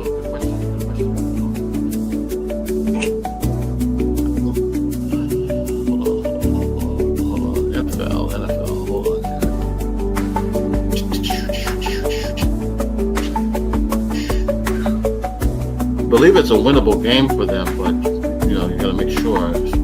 good question. Good question. Hold on. NFL, hold on. I believe it's a winnable game for them, but you got to make sure, I suppose.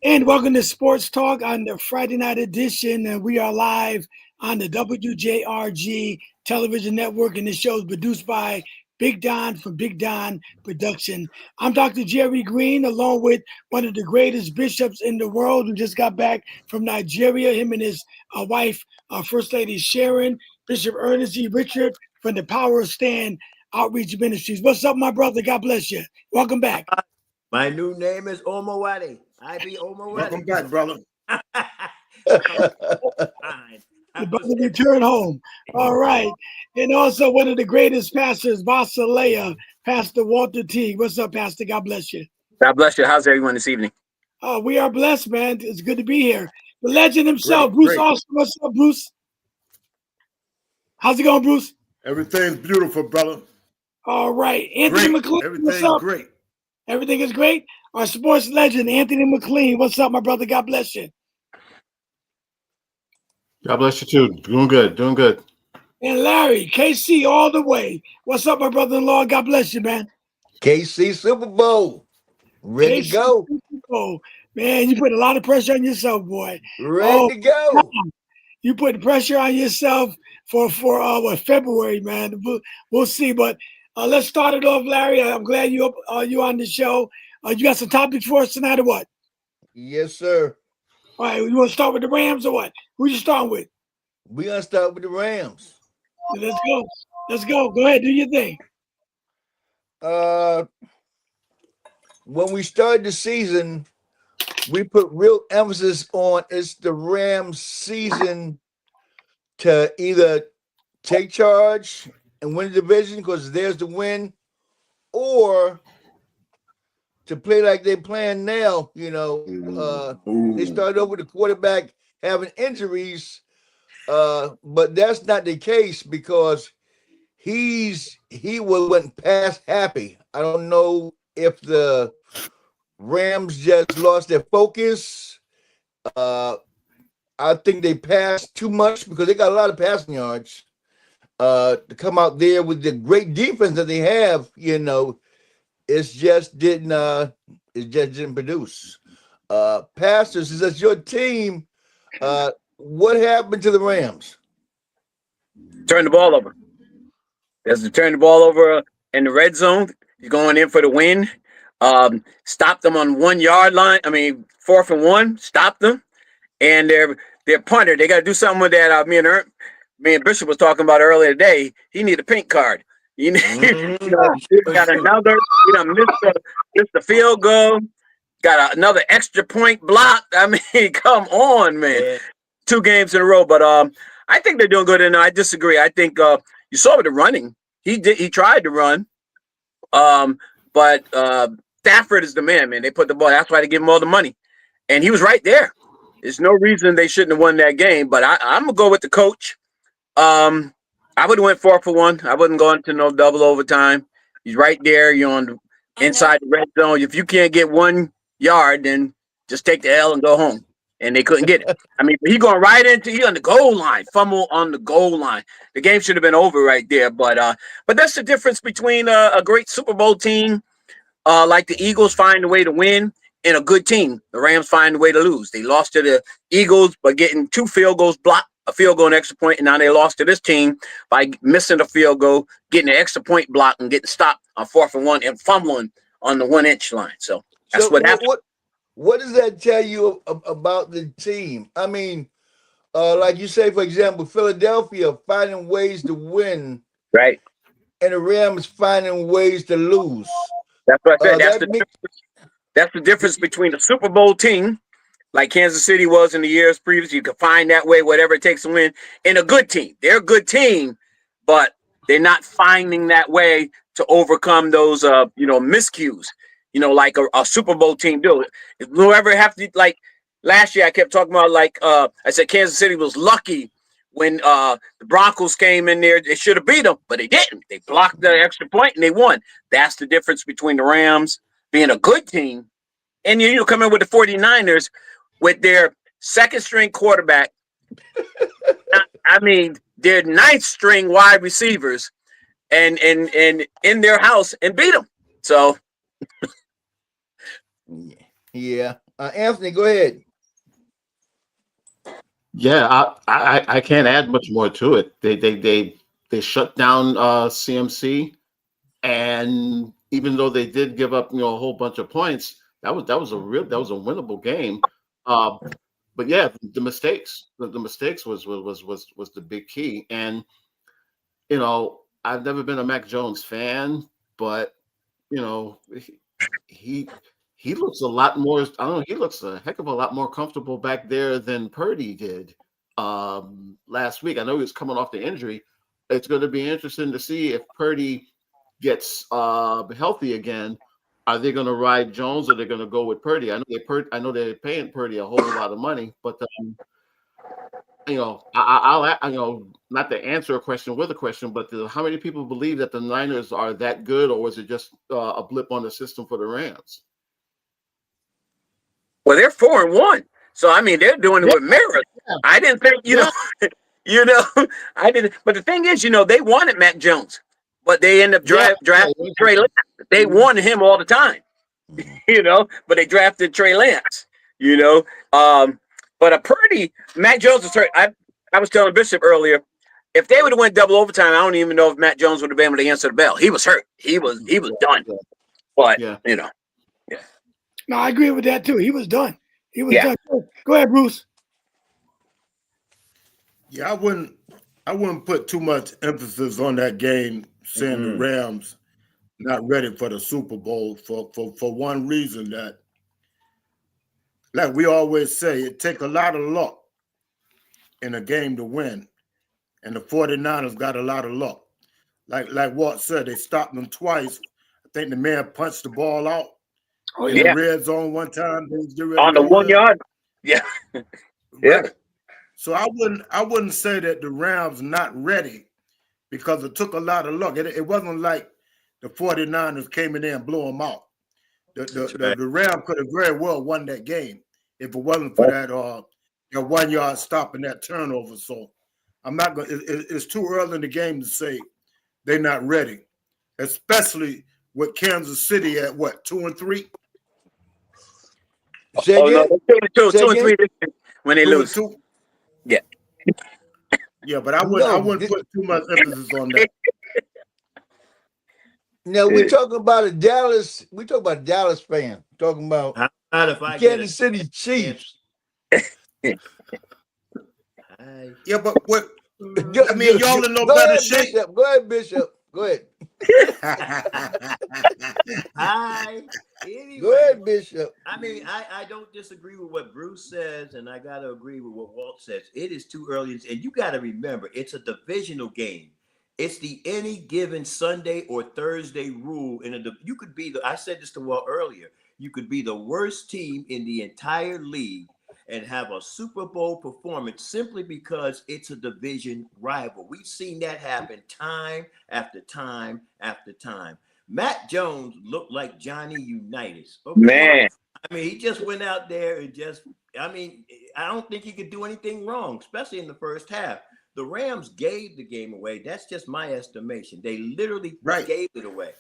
And welcome to Sports Talk on the Friday night edition. And we are live on the WJRG television network. And this show is produced by Big Don from Big Don Production. I'm Dr. Jerry Green, along with one of the greatest bishops in the world who just got back from Nigeria. Him and his wife, First Lady Sharon, Bishop Ernest E. Richard from the Power Stand Outreach Ministries. What's up, my brother? God bless you. Welcome back. My new name is Omawadi. I be Omawadi. Welcome back, brother. The brother return home. All right. And also one of the greatest pastors, Basileia, Pastor Walter Teague. What's up, Pastor? God bless you. God bless you. How's everyone this evening? We are blessed, man. It's good to be here. The legend himself, Bruce Austin. What's up, Bruce? How's it going, Bruce? Everything's beautiful, brother. All right. Anthony McLean. Everything's great. Everything is great. Our sports legend, Anthony McLean. What's up, my brother? God bless you. God bless you too. Doing good. Doing good. And Larry, KC all the way. What's up, my brother-in-law? God bless you, man. KC Super Bowl. Ready to go. Super Bowl. Man, you put a lot of pressure on yourself, boy. Ready to go. You put pressure on yourself for February, man. We'll see. But let's start it off, Larry. I'm glad you on the show. You got some topics for us tonight or what? Yes, sir. All right, you want to start with the Rams or what? Who you starting with? We're going to start with the Rams. Let's go. Let's go. Go ahead. Do your thing. When we started the season, we put real emphasis on it's the Rams season to either take charge and win the division because there's the win, or to play like they're playing now. They started over the quarterback having injuries, but that's not the case because he wasn't pass happy. I don't know if the Rams just lost their focus. I think they passed too much because they got a lot of passing yards. To come out there with the great defense that they have, it just didn't produce. Pastors, is that your team? What happened to the Rams? Turn the ball over. There's to turn the ball over in the red zone. You're going in for the win. Stop them on 1 yard line. 4th and 1. Stop them. And they're punter. They got to do something with that. Me and Bishop was talking about earlier today. He need a pink card. Got another. Missed the field goal. Got another extra point block. Come on, man. Yeah. 2 games in a row. But I think they're doing good. And I disagree. I think you saw with the running. He tried to run. But Stafford is the man. They put the ball. That's why they give him all the money. And he was right there. There's no reason they shouldn't have won that game. But I'm gonna go with the coach. I would have went 4-for-1. I wouldn't go into no double overtime. He's right there. You're on the inside the red zone. If you can't get 1 yard, then just take the L and go home. And they couldn't get it. I mean, he going right into he on the goal line, fumble on the goal line. The game should have been over right there. But that's the difference between a great Super Bowl team like the Eagles find a way to win and a good team. The Rams find a way to lose. They lost to the Eagles by getting 2 field goals blocked, a field goal and extra point, and now they lost to this team by missing a field goal, getting an extra point block, and getting stopped on 4th and 1 and fumbling on the 1-inch line. So that's what happened. What does that tell you about the team? I mean, like you say, for example, Philadelphia finding ways to win, Right. and the Rams finding ways to lose. That's what I said. That's the difference between a Super Bowl team, like Kansas City was in the years previous. You can find that way, whatever it takes to win, and a good team. They're a good team, but they're not finding that way to overcome those, miscues. Like a Super Bowl team do. If whoever have to, like last year, I kept talking about I said Kansas City was lucky when the Broncos came in there. They should have beat them, but they didn't. They blocked the extra point and they won. That's the difference between the Rams being a good team and you come in with the 49ers with their second string quarterback. I mean, their 9th string wide receivers and in their house and beat them. So. Yeah. Anthony, go ahead. Yeah, I can't add much more to it. They shut down CMC, and even though they did give up a whole bunch of points, that was a winnable game. But yeah, the mistakes was the big key. And I've never been a Mac Jones fan, but he looks a lot more. I don't know. He looks a heck of a lot more comfortable back there than Purdy did last week. I know he was coming off the injury. It's going to be interesting to see if Purdy gets healthy again. Are they going to ride Jones or they're going to go with Purdy? I know they're paying Purdy a whole lot of money, but I'll not to answer a question with a question, but how many people believe that the Niners are that good, or was it just a blip on the system for the Rams? Well, they're 4-1, so I mean they're doing it with mirrors. I didn't think I didn't. But the thing is, they wanted Mac Jones, but they end up drafting Trey Lance. They wanted him all the time, but they drafted Trey Lance. But a Purdy, Mac Jones is hurt. I was telling Bishop earlier, if they would have went double overtime, I don't even know if Mac Jones would have been able to answer the bell. He was hurt. He was done. But Yeah. No, I agree with that too. He was done. He was done. Go ahead, Bruce. Yeah, I wouldn't put too much emphasis on that game, saying the Rams not ready for the Super Bowl for one reason, that, like we always say, it takes a lot of luck in a game to win. And the 49ers got a lot of luck. Like Walt said, they stopped them twice. I think the man punched the ball out in the red zone one time. On the 1 yard. Yeah. Right. So I wouldn't say that the Rams not ready, because it took a lot of luck. It wasn't like the 49ers came in there and blew them out. The Rams could have very well won that game if it wasn't for that 1 yard stop and that turnover. So I'm not going. It's too early in the game to say they're not ready, especially with Kansas City at what, 2-3. No, 2-3 when they lose. 2-2. Yeah. Yeah, but I wouldn't put too much emphasis on that. Now we talk about a Dallas. We talk about Dallas fan. Talking about Kansas City Chiefs. Yeah, but what? I mean, y'all in no better shape. Bishop. Go ahead, Bishop. Go ahead. Anyway, Go ahead, Bishop. I mean, I don't disagree with what Bruce says, and I got to agree with what Walt says. It is too early, and you got to remember, it's a divisional game. It's the any given Sunday or Thursday rule. You could be I said this to Walt earlier, you could be the worst team in the entire league, and have a Super Bowl performance simply because it's a division rival. We've seen that happen time after time after time. Matt Jones looked like Johnny Unitas. Okay? Man. I mean, he just went out there and I don't think he could do anything wrong, especially in the first half. The Rams gave the game away. That's just my estimation. They literally gave it away.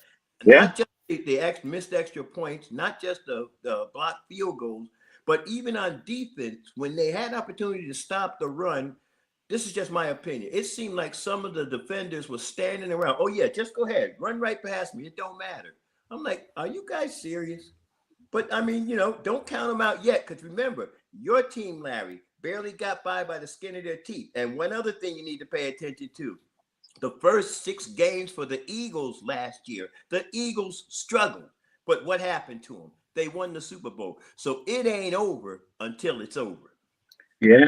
Yeah. Not just the missed extra points, not just the blocked field goals, but even on defense, when they had opportunity to stop the run, this is just my opinion. It seemed like some of the defenders were standing around. Oh, yeah, just go ahead. Run right past me. It don't matter. I'm like, are you guys serious? But, I mean, don't count them out yet, because remember, your team, Larry, barely got by the skin of their teeth. And one other thing you need to pay attention to, the first 6 games for the Eagles last year, the Eagles struggled. But what happened to them? They won the Super Bowl. So it ain't over until it's over. Yeah.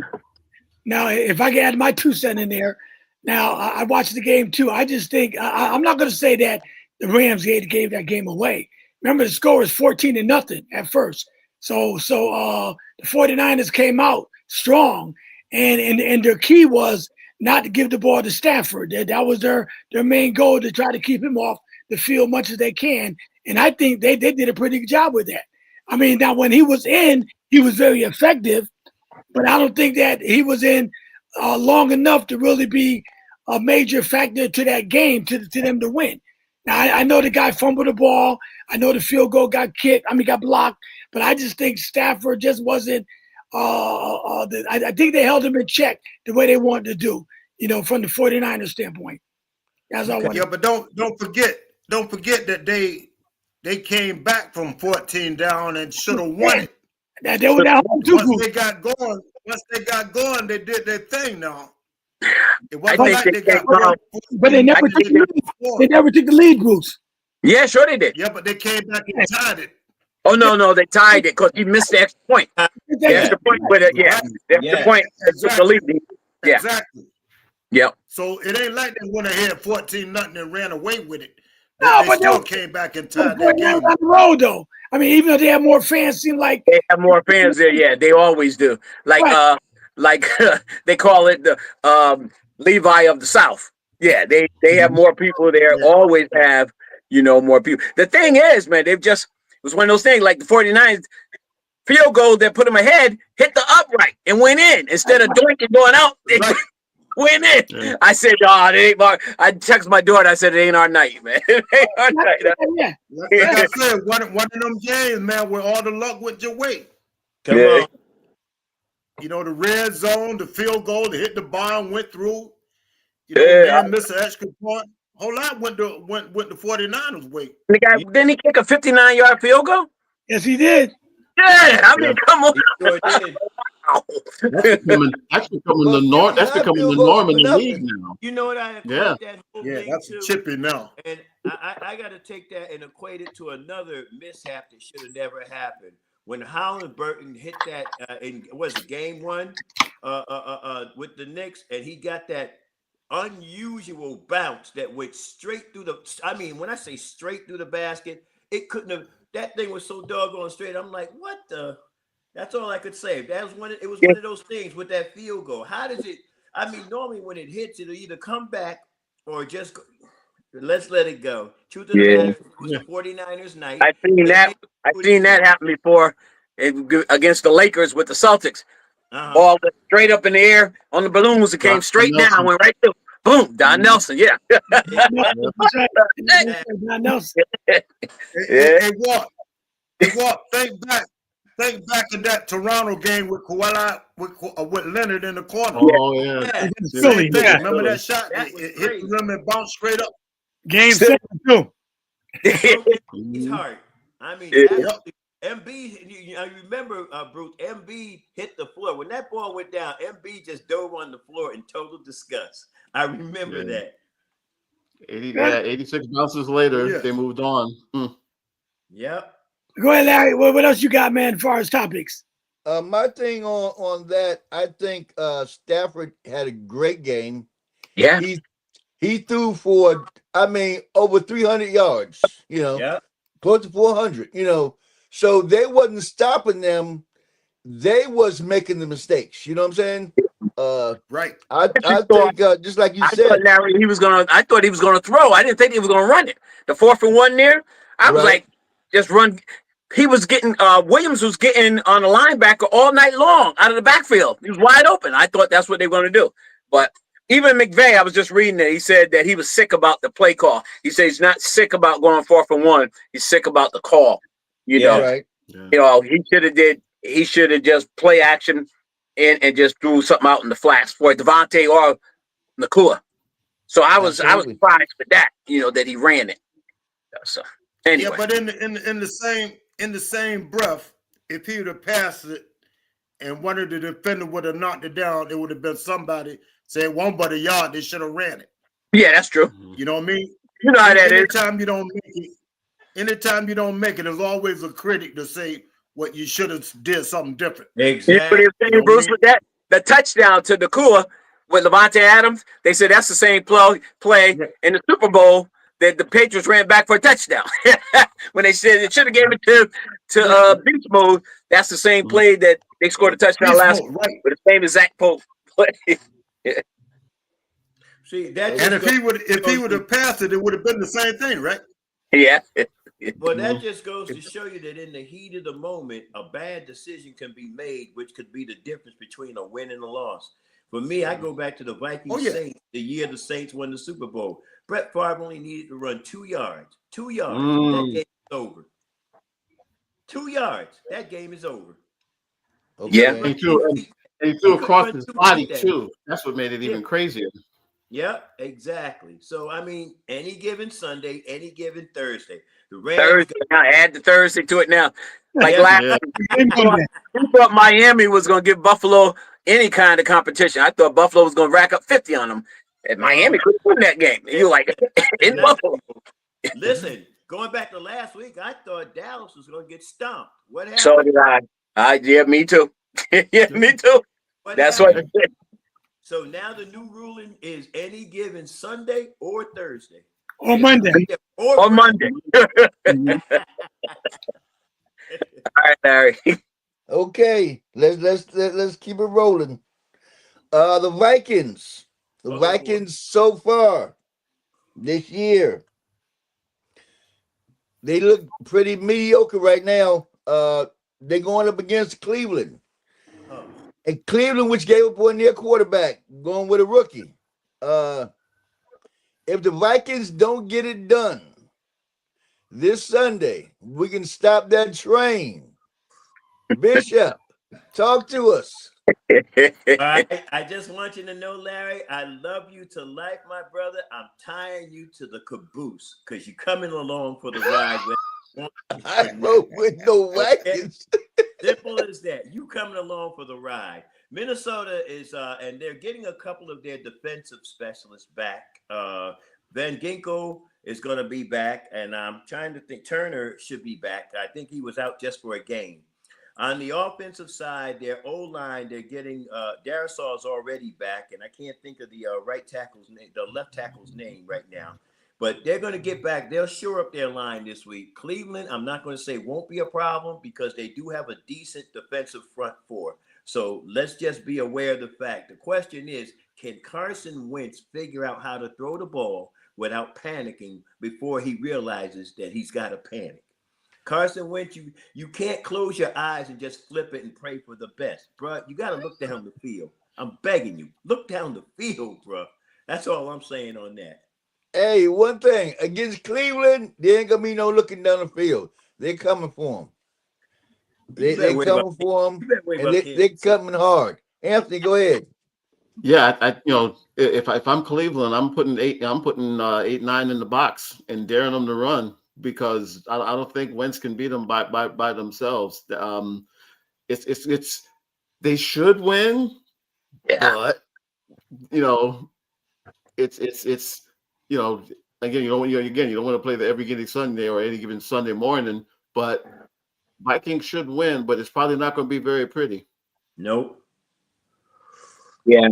Now, if I can add my 2 cents in there, now I watched the game too. I just think I'm not going to say that the Rams gave that game away. Remember, the score was 14-0 at first. So the 49ers came out strong, and their key was not to give the ball to Stafford. That was their main goal, to try to keep him off the field much as they can. And I think they did a pretty good job with that. I mean, now when he was in, he was very effective, but I don't think that he was in long enough to really be a major factor to that game, to them to win. Now, I know the guy fumbled the ball. I know the field goal got got blocked, but I just think Stafford just wasn't I think they held him in check the way they wanted to do, from the 49ers standpoint. That's all. Yeah, but don't forget that they came back from 14 down and should have won it. Once they got going, they did their thing now. It I wasn't think like they they got came out- but they never took the lead, Bruce. Yeah, sure they did. Yeah, but they came back and tied it. Oh, no, they tied it because he missed the extra point. The extra point with it, yeah. The extra point took the lead. Yeah. Exactly. Yep. So it ain't like they went ahead 14-0 and ran away with it. No, They but still came back and tied that that game. on the road, though. I mean, even though they have more fans, seem like They have more fans there. Yeah, they always do. Like they call it the Levi of the South. Yeah, they have more people there. Yeah. Always have, more people. The thing is, man, it was one of those things like the 49ers field goal that put them ahead, hit the upright and went in instead of doinking going out. They went in. Yeah. I said, it ain't I text my daughter. I said, it ain't our night, man. It ain't our night. yeah. Like I said, one of them games, man, where all the luck went your way. Come Yeah. on. The red zone, the field goal, to hit the bar and went through. Yeah. Missed an extra point. Whole lot went the 49ers' way. The guy, didn't he kick a 59-yard field goal? Yes, he did. Yeah, I mean, come on. He sure did. That's becoming the norm. That's becoming the norm in the league now. You know what? I equate Yeah. that whole Yeah, thing that's to, chippy now. and I got to take that and equate it to another mishap that should have never happened. When Howland Burton hit that in game 1 with the Knicks, and he got that unusual bounce that went straight through when I say straight through the basket, it couldn't have. That thing was so doggone straight. I'm like, what the? That's all I could say. It was one of those things with that field goal. How does it? I mean, normally when it hits, it'll either come back or just go. Let's let it go. Truth of the matter, it was the 49ers night. I've seen that happen before against the Lakers with the Celtics. Ball went straight up in the air on the balloons. It came straight down, went right through. Boom, Don Nelson. Yeah. Don Nelson. Hey, what? Think back to that Toronto game with Kawhi with Leonard in the corner. Oh yeah. Philly, yeah. Remember that shot? That It was hit crazy. the rim and bounced straight up. Game 7 too. His heart. I mean, absolutely. MB, I remember, Bruce, MB hit the floor. When that ball went down, MB just dove on the floor in total disgust. I remember that. 86 bounces later, Yeah. they moved on. Yep. Go ahead, Larry. What else you got, man, as far as topics? My thing on that, I think Stafford had a great game. Yeah. He threw for, over 300 yards, Yep. close to 400, so they wasn't stopping them they was making the mistakes. You know what I'm saying? Right. I think just like you I said, thought Larry I thought he was gonna throw. I didn't think he was gonna run it. The 4th and 1 there, I was Right. like, just run. He was getting Williams was getting on the linebacker all night long out of the backfield. He was wide open. I thought that's what they were gonna do. But even McVay, I was just reading it. He said that he was sick about the play call. He said he's not sick about going 4th and 1. He's sick about the call. You know, right? Yeah. you know, he should have just play action and just threw something out in the flats for Devontae or Nakua. So I was Absolutely. surprised with that, you know, that he ran it. So anyway. Yeah, but in the same breath, if he would have passed it and one of the defender would have knocked it down, it would have been somebody saying one but a yard, they should have ran it. Yeah, that's true. You know what I mean? You know how that is. Anytime you don't make it, there's always a critic to say what you should have did something different. You know what they were saying, You know Bruce, what I mean? with that? The touchdown to Nakua with Levante Adams, they said that's the same play in the Super Bowl that the Patriots ran back for a touchdown. When they said they should have gave it to Beast Mode, that's the same play that they scored a touchdown Beast last mode, week right. with the same exact play. See that. And if he would have passed it, it would have been the same thing, right? Yeah. But that just goes to show you that in the heat of the moment, a bad decision can be made, which could be the difference between a win and a loss. For me, I go back to the Vikings Saints, the year the Saints won the Super Bowl. Brett Favre only needed to run 2 yards. 2 yards. That game is over. 2 yards. That game is over. Okay. Yeah. And he threw across his body too. That's what made it even crazier. Yeah, exactly. So I mean, any given Sunday, any given Thursday, the Rams. Thursday now, add the Thursday to it now. Like Yeah. last we thought Miami was going to give Buffalo any kind of competition. I thought Buffalo was going to rack up 50 on them. And Miami could win that game. And you like in Buffalo. Listen, going back to last week, I thought Dallas was going to get stomped. What happened? So did I. Yeah, me too. Yeah, me too. That's what I said. So now the new ruling is any given Sunday or Thursday. Or Monday. Or Monday. All right, Larry. Okay, let's keep it rolling. The Vikings. The Vikings so far this year, they look pretty mediocre right now. They're going up against Cleveland. And Cleveland, which gave up on their quarterback, going with a rookie. If the Vikings don't get it done this Sunday, we can stop that train. Bishop, talk to us. I just want you to know, Larry, I love you to life, my brother. I'm tying you to the caboose because you're coming along for the ride. I know with no Vikings. Simple as that. You coming along for the ride. Minnesota is, and they're getting a couple of their defensive specialists back. Van Ginkel is going to be back, and I'm trying to think. Turner should be back. I think he was out just for a game. On the offensive side, their O-line, they're getting Darrisaw's already back, and I can't think of the right tackle's name, the left tackle's name right now. But they're going to get back. They'll shore up their line this week. Cleveland, I'm not going to say won't be a problem because they do have a decent defensive front four. So let's just be aware of the fact. The question is, can Carson Wentz figure out how to throw the ball without panicking before he realizes that he's got to panic? Carson Wentz, you can't close your eyes and just flip it and pray for the best, bro. You got to look down the field. I'm begging you, look down the field, bro. That's all I'm saying on that. Hey, one thing against Cleveland, there ain't gonna be no looking down the field. They're coming for him. They're coming for him, and they're coming hard. Anthony, go ahead. Yeah, if I'm Cleveland, I'm putting 8-9 in the box and daring them to run because I don't think Wentz can beat them by themselves. It's they should win, but it's again, you don't want to play the every given Sunday or any given Sunday morning, but Vikings should win, but it's probably not going to be very pretty. Nope. Yeah.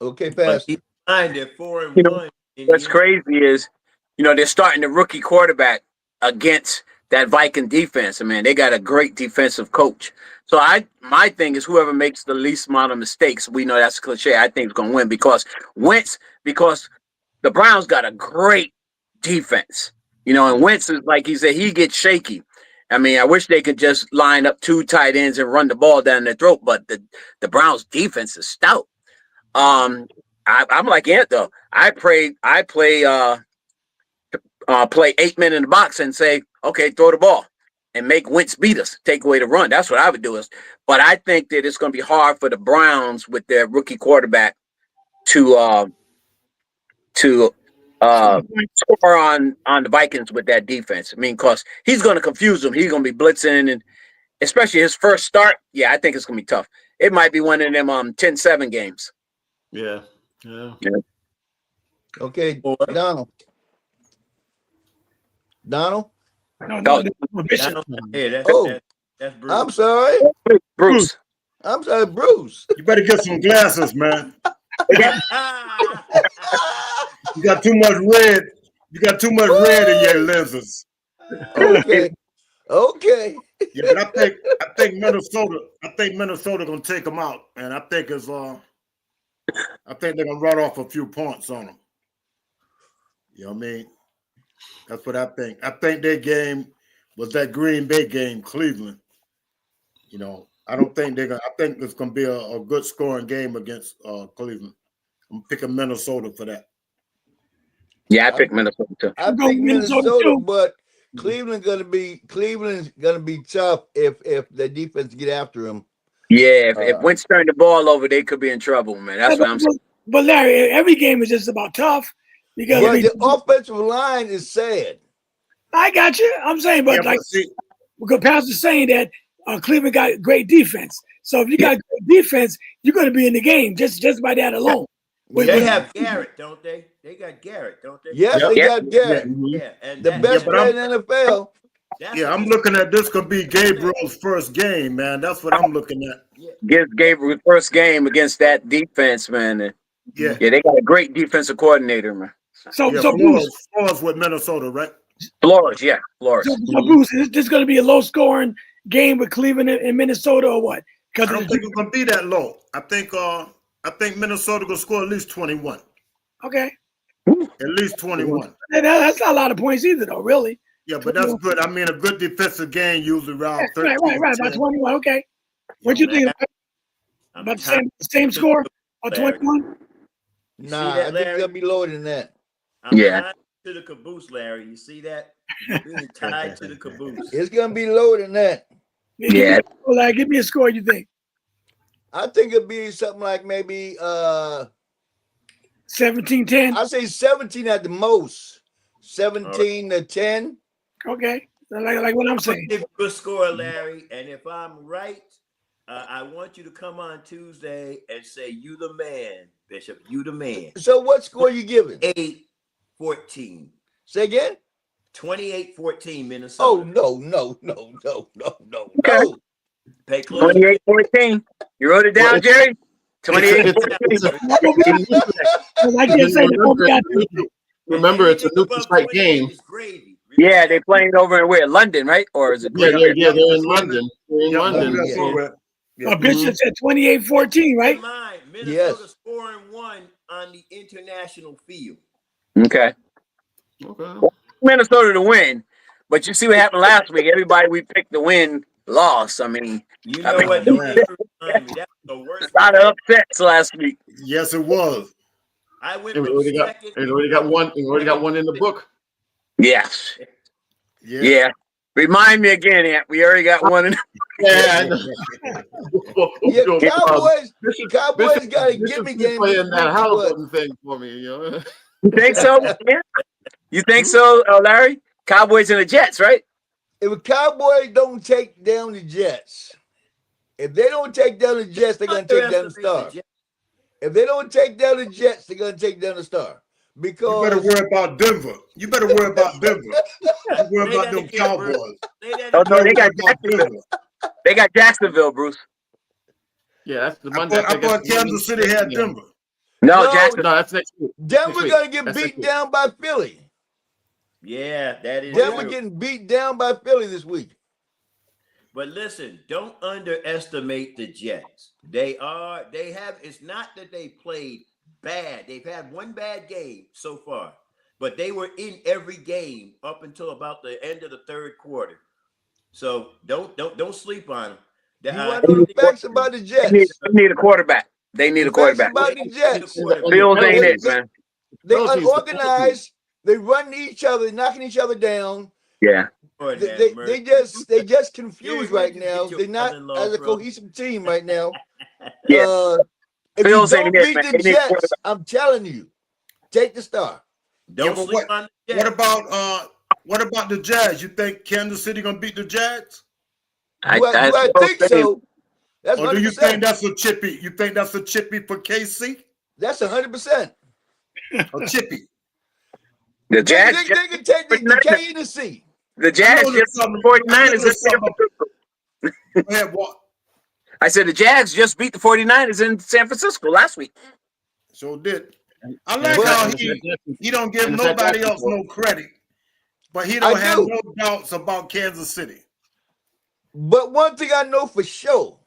Okay, Pastor. They're 4-1. What's crazy is, they're starting the rookie quarterback against that Viking defense. I mean, they got a great defensive coach. So my thing is whoever makes the least amount of mistakes, we know that's a cliche. I think is going to win because the Browns got a great defense, and Wentz is like he said, he gets shaky. I mean, I wish they could just line up 2 tight ends and run the ball down their throat, but the Browns defense is stout. I'm like Ant though. I play 8 men in the box and say, okay, throw the ball and make Wentz beat us, take away the run. That's what I would do. But I think that it's going to be hard for the Browns with their rookie quarterback to score on the Vikings with that defense. I mean, because he's going to confuse them. He's going to be blitzing, and especially his first start. Yeah, I think it's going to be tough. It might be one of them 10-7 games. Yeah. Okay, Donald. No, Bishop. Hey, that's Bruce. I'm sorry. Bruce. I'm sorry, Bruce. You better get some glasses, man. You got too much red. You got too much red in your lenses. Okay. Okay. Yeah, but I think Minnesota gonna take them out, and I think they're gonna run off a few points on them. You know what I mean? That's what I think. I think their game was that Green Bay game, Cleveland. I don't think they're gonna. I think it's gonna be a good scoring game against Cleveland. I'm picking Minnesota for that. Yeah, I picked Minnesota too. I picked Minnesota, but Cleveland's gonna be tough if the defense get after him. Yeah, if Wentz turned the ball over, they could be in trouble, man. That's what I'm saying. But Larry, every game is just about tough because the offensive line is sad. I got you. I'm saying, but because Pastor's saying that Cleveland got great defense. So if you got great defense, you're going to be in the game just by that alone. They have Garrett, don't they? They got Garrett, don't they? Yes, they got Garrett. Yeah, and the best player in the NFL. Yeah, I'm looking at this could be Gabriel's first game, man. That's what I'm looking at. Give Gabriel's first game against that defense, man. Yeah, they got a great defensive coordinator, man. So Flores with Minnesota, right? Flores, yeah, Flores. So Bruce, is this going to be a low-scoring game with Cleveland and Minnesota, or what? I don't think it's going to be that low. I think Minnesota will score at least 21. Okay. At least 21. That's not a lot of points either, though, really. Yeah, but that's good. I mean, a good defensive game usually around 13. Right. About 21. Okay. What you think? About the same score or 21? Nah, I think it's gonna be lower than that. I'm tied to the caboose, Larry. You see that? Being tied to the caboose. It's gonna be lower than that. Yeah. Give me a score. You think? I think it'd be something like maybe 17-10. I say 17 at the most. 17-10. Okay. Like what I'm saying. Give a good score, Larry. And if I'm right, I want you to come on Tuesday and say, you the man, Bishop. You the man. So what score you giving? 28-14. Say again? 28-14, Minnesota. Oh, no. Okay. Pay close. 28-14. You wrote it down, Jerry? 28-14. Remember, it's a neutral site game. Yeah, they playing over in where? London, right? Or is it? Yeah, they're in London. They're in London. Bishop said 28-14, right? Minnesota scoring 1 on the international field. Okay. Minnesota to win, but you see what happened last week. Everybody we picked to win lost. I mean, what? Don't ever remind me. That was the worst. A lot of upsets last week. Yes, it was. I went We already got one. We already got one in the book. Yes. Yeah. Remind me again, Ant. We already got one in. Yeah. Cowboys got to give me game. Playing that Halliburton thing for me, You think so? Yeah. You think so, Larry? Cowboys and the Jets, right? If the Cowboys don't take down the Jets, if they don't take down the Jets, they're going to take down the Star. If they don't take down the Jets, they're going to take down the Star. Because you better worry about Denver. You better worry about Denver. You worry about them Cowboys. Oh, no, they got Jacksonville. They got Jacksonville, Bruce. Yeah, that's the Monday. I thought Kansas City had Denver. No, Jacksonville. No, that's next week. Denver going to get beat down by Philly. Yeah, that is. Denver getting beat down by Philly this week. But listen, don't underestimate the Jets. It's not that they played bad. They've had one bad game so far, but they were in every game up until about the end of the third quarter. So don't sleep on them. You want to know the facts about the Jets? They need a quarterback. They need a The facts quarterback. about the Jets. Fields ain't it, man. They unorganized. They run each other, knocking each other down. Yeah. They just confused right now. They're not as a cohesive team right now. Yeah. If Fields you don't ain't it, beat man. the They need a Jets, quarterback. I'm telling you, take the star. Don't sleep on the Jets. What about the Jags? You think Kansas City gonna beat the Jags? Do I think so? That's Or do you 100%. think that's a chippy? You think that's a chippy for KC? That's 100%. A chippy. The Jags. They can take the K and the C. The Jags just beat the 49ers in San Francisco. Go ahead, what? I said the Jags just beat the 49ers in San Francisco last week. So did. I like how he don't give nobody else no credit, but he don't have no doubts about Kansas City. But one thing I know for sure,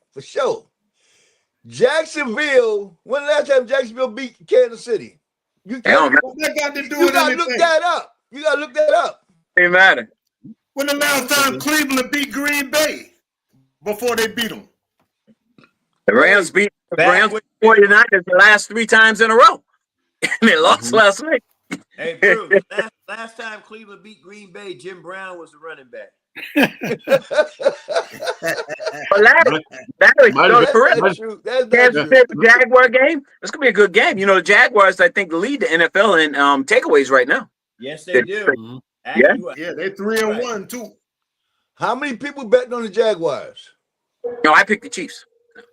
Jacksonville. When the last time Jacksonville beat Kansas City? You can't. That got to do You with gotta anything. look that up. You gotta look that up. It matter. When the last time Cleveland beat Green Bay before they beat them? The Rams beat the 49ers the last 3 times in a row. And they lost last night. Hey, Bruce, last time Cleveland beat Green Bay, Jim Brown was the running back. That's correct. true. That's Kansas City Jaguar game. It's gonna be a good game. You know, the Jaguars, I think, lead the NFL in takeaways right now. Yes, they do. Yeah, they're 3-1 too. How many people betting on the Jaguars? No, I picked the Chiefs.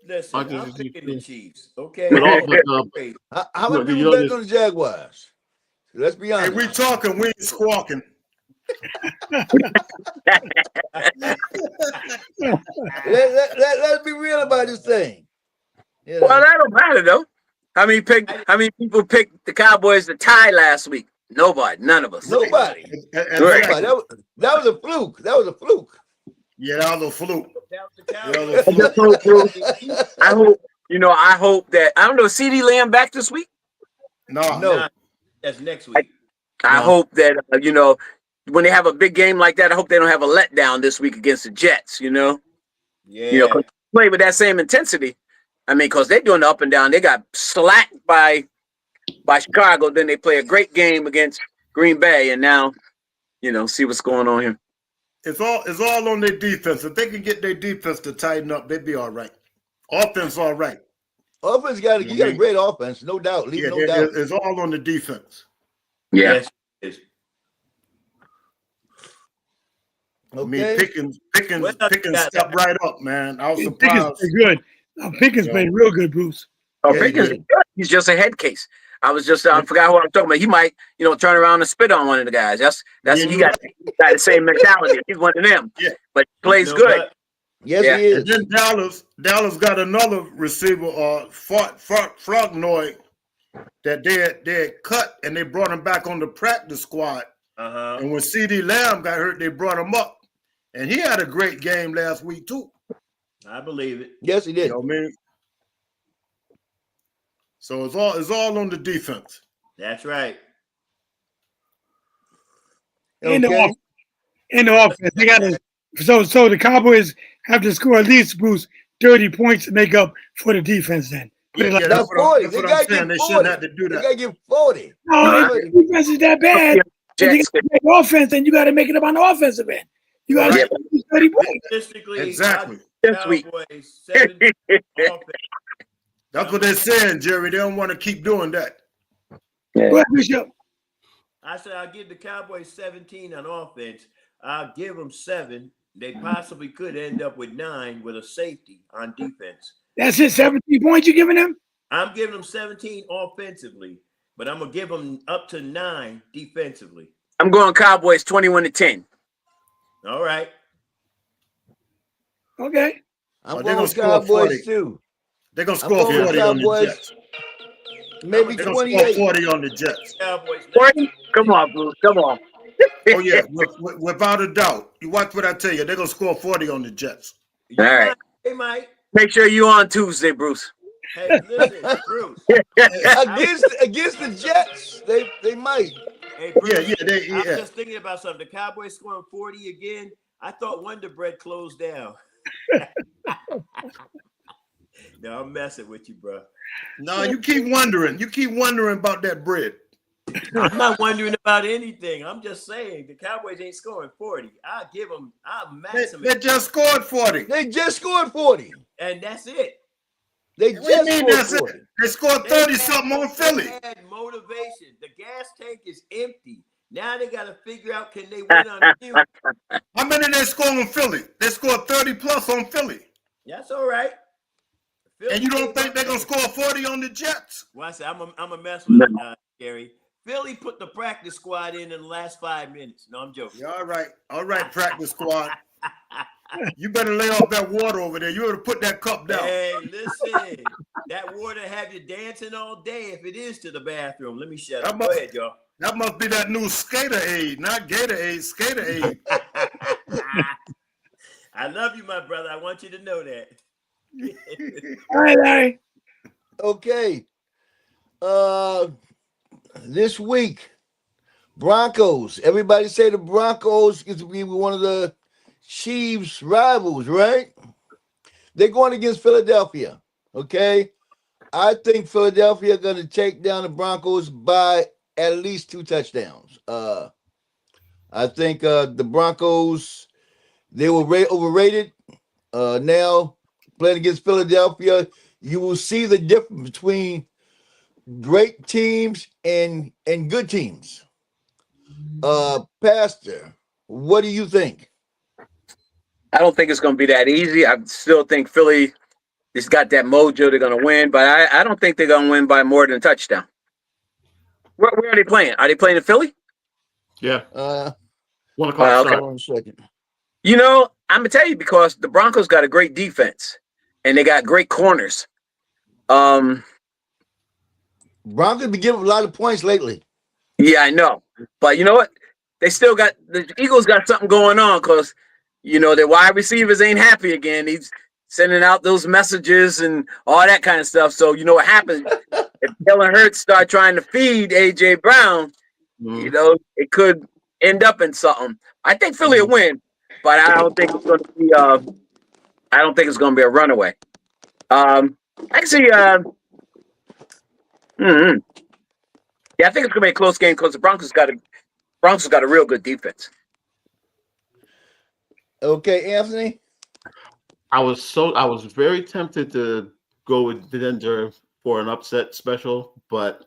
Listen, I'm picking the Chiefs. Okay. How many people betting on the Jaguars? Let's be honest. Hey, we talking, we ain't squawking. Let's be real about this thing. You know? Well, that don't matter though. How many people picked the Cowboys to tie last week? Nobody. None of us. Nobody. That was a fluke. That was a fluke. Yeah, that was a fluke. I hope that I don't know. CD Lamb back this week? No. That's next week. I hope that when they have a big game like that, I hope they don't have a letdown this week against the Jets. Yeah. Play with that same intensity. I mean, because they're doing the up and down. They got slacked by Chicago. Then they play a great game against Green Bay, and now, see what's going on here. It's all on their defense. If they can get their defense to tighten up, they'd be all right. Offense, all right. Offense got a great offense, no doubt. No doubt. It's all on the defense. Yeah. Yes, it is. I mean, Pickens stepped right up, man. I was surprised. Pickens good. Pickens played real good, Bruce. Oh, Pickens is good. He's just a head case. I forgot who I'm talking about. He might, turn around and spit on one of the guys. He got the same mentality. He's one of them. Yeah. But plays good. Yes, he is. And then Dallas got another receiver, Frognoy, that they had cut and they brought him back on the practice squad. And when CD Lamb got hurt, they brought him up. And he had a great game last week, too. I believe it. Yes, he did. You know what I mean? So it's all on the defense. That's right. In the offense, they got to. So the Cowboys have to score at least, Bruce, 30 points to make up for the defense. Then that's 40. They got to get 40. They shouldn't have to do that. They got to get 40. No, the defense is that bad. If you got to make offense, then you got to make it up on the offensive end. You got to get 30 points. Exactly. This week. That's what they're saying, Jerry. They don't want to keep doing that. Go Bishop. I said I'll give the Cowboys 17 on offense. I'll give them 7. They possibly could end up with 9 with a safety on defense. That's it, 17 points you're giving them? I'm giving them 17 offensively, but I'm going to give them up to 9 defensively. I'm going Cowboys 21-10. All right. Okay. I'm going Cowboys too. They're going to score 40 on the Jets. Maybe 28. 40 on the Jets. 40? Come on, Bruce. Come on. Oh, yeah. Without a doubt. You watch what I tell you. They're going to score 40 on the Jets. All right. Hey, Mike. Make sure you on Tuesday, Bruce. Hey, listen, Bruce. against the Jets, they might. Hey, Bruce. Yeah. I'm just thinking about something. The Cowboys scoring 40 again. I thought Wonder Bread closed down. No, I'm messing with you, bro. No, you keep wondering. You keep wondering about that bread. I'm not wondering about anything. I'm just saying the Cowboys ain't scoring 40. I'll give them. I'll maximum. They just scored 40. They just scored 40. And that's it. They What do you just mean scored that's 40. it? They scored 30 something on Philly. They had motivation. The gas tank is empty. Now they got to figure out, can they win on you? How many they scored on Philly? They scored 30 plus on Philly. That's all right. Philly, And you don't think they're gonna score 40 on the Jets? Well, I said I'm a mess with Gary. Philly put the practice squad in the last 5 minutes. No, I'm joking. Yeah, all right, practice squad. You better lay off that water over there. You better put that cup down. Hey, listen, that water have you dancing all day if it is to the bathroom. Let me shut up. Go ahead, y'all. That must be that new Skater Aid, not Gator Aid, Skater Aid. I love you, my brother. I want you to know that. All right, Larry. Okay. This week, Broncos. Everybody say the Broncos is to be one of the Chiefs' rivals, right? They're going against Philadelphia. Okay. I think Philadelphia going to take down the Broncos by at least 2 touchdowns. I think the Broncos, they were overrated. Now playing against Philadelphia, you will see the difference between great teams and good teams. Pastor, what do you think? I don't think it's going to be that easy. I still think Philly has got that mojo. They're going to win, but I don't think they're going to win by more than a touchdown. Where are they playing? Are they playing in Philly? Yeah. 1 o'clock okay. start. Hold on a second. You know, I'm going to tell you because the Broncos got a great defense and they got great corners. Broncos been giving a lot of points lately. Yeah, I know. But you know what? They still got the Eagles got something going on because, you know, their wide receivers ain't happy again. He's sending out those messages and all that kind of stuff. So you know what happens? If Jalen Hurts start trying to feed AJ Brown, you know, it could end up in something. I think Philly will win, but I don't think it's going to be. I don't think it's going to be a runaway. Actually, yeah, I think it's going to be a close game because the Broncos got a real good defense. Okay, Anthony. I was very tempted to go with Denver for an upset special, but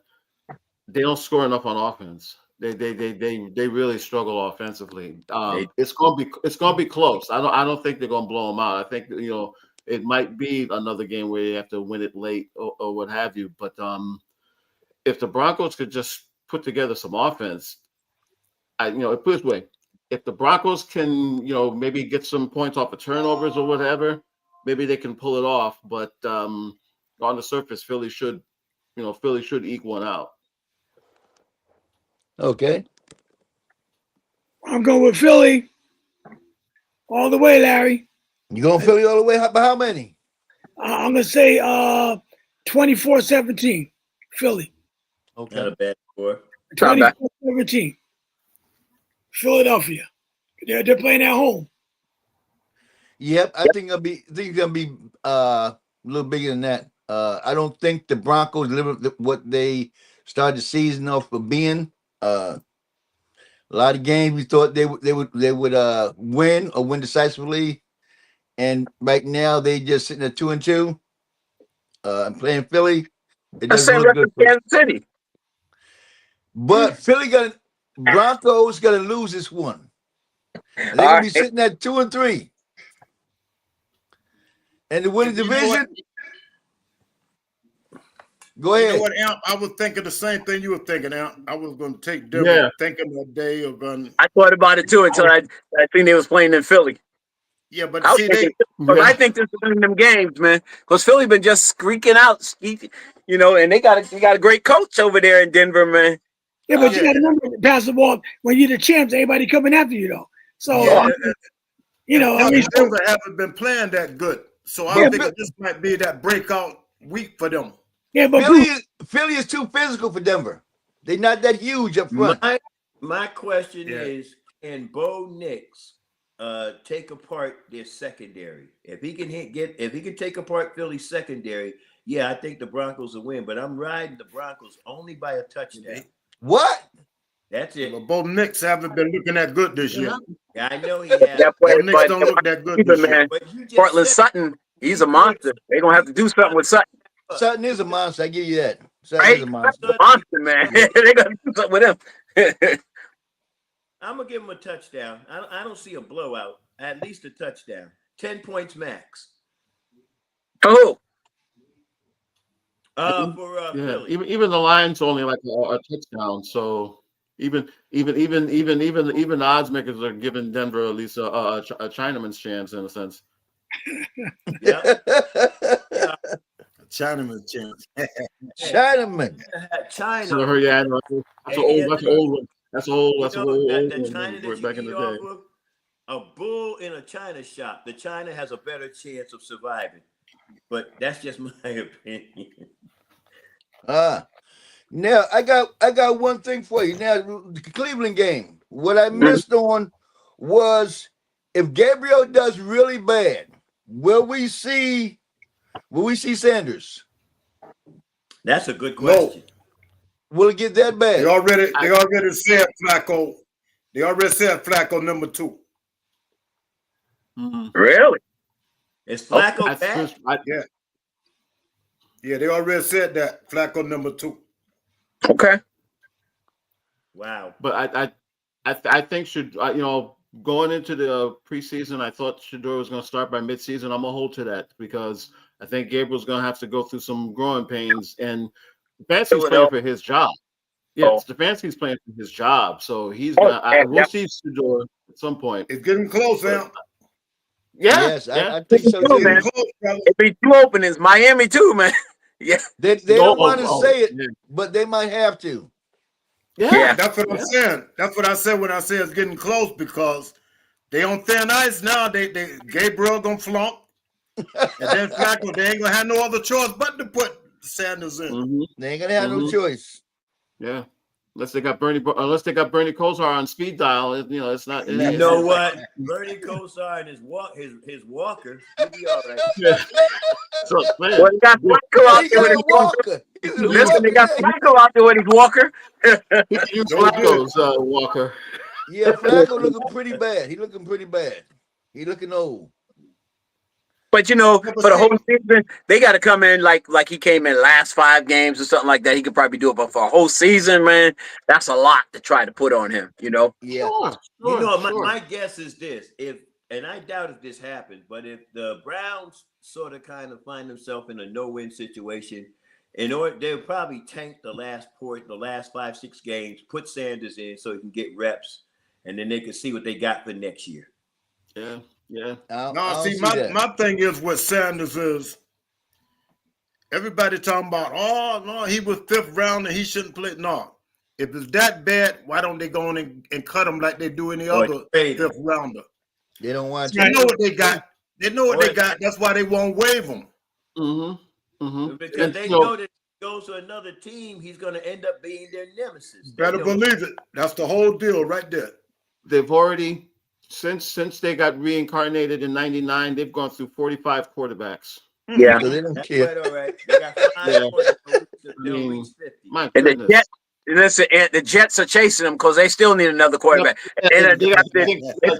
they don't score enough on offense. They really struggle offensively. It's gonna be close. I don't think they're gonna blow them out. I think it might be another game where you have to win it late or what have you. But if the Broncos could just put together some offense, put it this way. If the Broncos can, maybe get some points off of turnovers or whatever, maybe they can pull it off. But on the surface, Philly should eke one out. Okay. I'm going with Philly all the way, Larry. You going Philly all the way? By how many? I'm going to say 24-17, Philly. Okay. Not a bad score. 24-17, Philadelphia. They're playing at home. Yep, I think it's gonna be a little bigger than that. I don't think the Broncos delivered what they started the season off for being. A lot of games we thought they would win or win decisively, and right now they just sitting at 2-2. And playing Philly. It That's the same record as Kansas City. But Broncos gonna lose this one. They're gonna be sitting at 2-3. And the winning division. Go ahead. You know what, Amp? I was thinking the same thing you were thinking, Amp. I was going to take Denver, thinking that they are going. I thought about it too until I think they was playing in Philly. Yeah, but I see, think this is one of them games, man. Because Philly been just squeaking out, and they got a great coach over there in Denver, man. Yeah, but you got to remember, pass the ball when you're the champs. Everybody coming after you, though. So You know, I Yeah, mean, Denver haven't been playing that good, so I Yeah, think this might be that breakout week for them. yeah, but Bruce, Philly is too physical for Denver. They're not that huge up front. My question Yeah. is, can Bo Nix take apart their secondary? If he can take apart Philly's secondary, yeah, I think the Broncos will win. But I'm riding the Broncos only by a touchdown. What? That's it. But Bo Nix haven't been looking that good this year. Yeah, I know he has. That Bo player, Nix but don't look that good this year. man, But you just Portland said Sutton, he's a monster. They're gonna have to do something with Sutton, Sutton is a monster. I give you that. Sutton right? is a monster. A monster, man. They're gonna do something with him. I'm gonna give him a touchdown. I don't see a blowout. At least a touchdown. 10 points max. Oh, For Yeah, Philly. even the Lions only like a touchdown. So even the odds makers are giving Denver at least a Chinaman's chance in a sense. Yeah. Chinaman's chance. Chinaman. China. So yeah, that's an old one. That's old. That's You an know, old the one China that back you in eat the off day. of, a bull in a China shop. The China has a better chance of surviving. But that's just my opinion. Now I got one thing for you. Now the Cleveland game. What I missed on was if Gabriel does really bad, will we see Sanders? That's a good question. Will it get that bad? They already said Flacco. They already said Flacco number 2. really? Is Flacco back? Yeah, they already said that Flacco number 2. Okay. Wow. But I think going into the preseason, I thought Shador was going to start by midseason. I'm gonna hold to that because I think Gabriel's going to have to go through some growing pains, and Stefanski's playing for his job. Yeah, Stefanski's playing for his job, so he's gonna. We'll see Shador at some point. It's getting close now. Yeah, Yes, I think so Close, too. man. It'd be 2 openings. Miami too, man. Yeah. They don't want to say it, but they might have to. Yeah, that's what I'm saying. That's what I said when I say it's getting close because they on thin ice now. They Gabriel gonna flunk, and then Flacco. They ain't gonna have no other choice but to put Sanders in. They ain't gonna have no choice. Yeah, unless they got Bernie Kosar on speed dial. It's not. You know what? Bernie Kosar and his walker, he'll be all right. Yeah. So, man, Well, he got Flacco out there with his walker. Listen, they got Flacco out there with his walker. he can use Flacco's walker. Yeah, Flacco looking pretty bad. He looking pretty bad. He looking old. But for the whole season, they got to come in like he came in last 5 games or something like that. He could probably do it, but for a whole season, man, that's a lot to try to put on him. Yeah. Sure. My guess is this: and I doubt if this happens, but if the Browns sort of kind of find themselves in a no-win situation, they'll probably tank the last 5-6 games, put Sanders in so he can get reps, and then they can see what they got for next year. Yeah. No, see, my thing is what Sanders is. Everybody talking about, oh no, he was 5th round and he shouldn't play. No, if it's that bad, why don't they go in and cut him like they do any other 5th rounder? They don't want to. They know what they got. They know what they got. That's why they won't waive them. Because they know that if he goes to another team, he's going to end up being their nemesis. Better believe it. That's the whole deal right there. They've already. Since they got reincarnated in '99, they've gone through 45 quarterbacks. Yeah, so they don't care. All right. They got 5 points. My and goodness. the Jets are chasing them because they still need another quarterback. They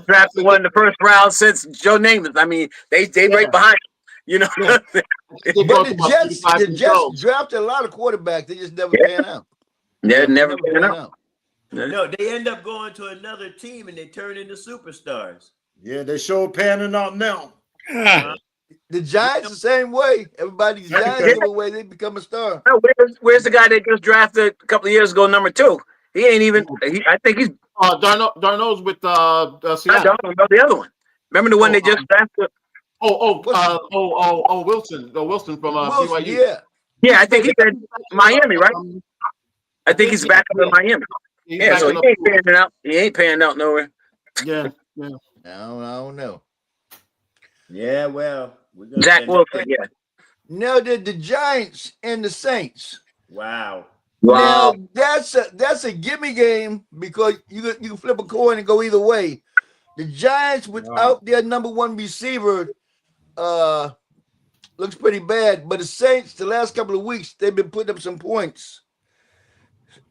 drafted one in the 1st round since Joe Namath. I mean, they right behind him, But the Jets drafted a lot of quarterbacks. They just never pan out. They're never pan out. No, they end up going to another team and they turn into superstars. Yeah, they sure panning out now. The Giants the same way. Everybody's Giants give away, they become a star. Where's the guy they just drafted a couple of years ago, number 2? He ain't even. I think he's. Darnold's with Seattle. No, the other one. Remember the one they just drafted? Wilson. Wilson from BYU. Yeah, I think he's in Miami, right? I think he's back up in Miami. So he ain't panning out. He ain't panning out nowhere. Yeah. I don't know. Yeah, well, we're gonna Zach send Wilson, yeah. Now the Giants and the Saints. Wow. Now Wow. that's a gimme game because you can flip a coin and go either way. The Giants without their number one receiver looks pretty bad, but the Saints the last couple of weeks they've been putting up some points,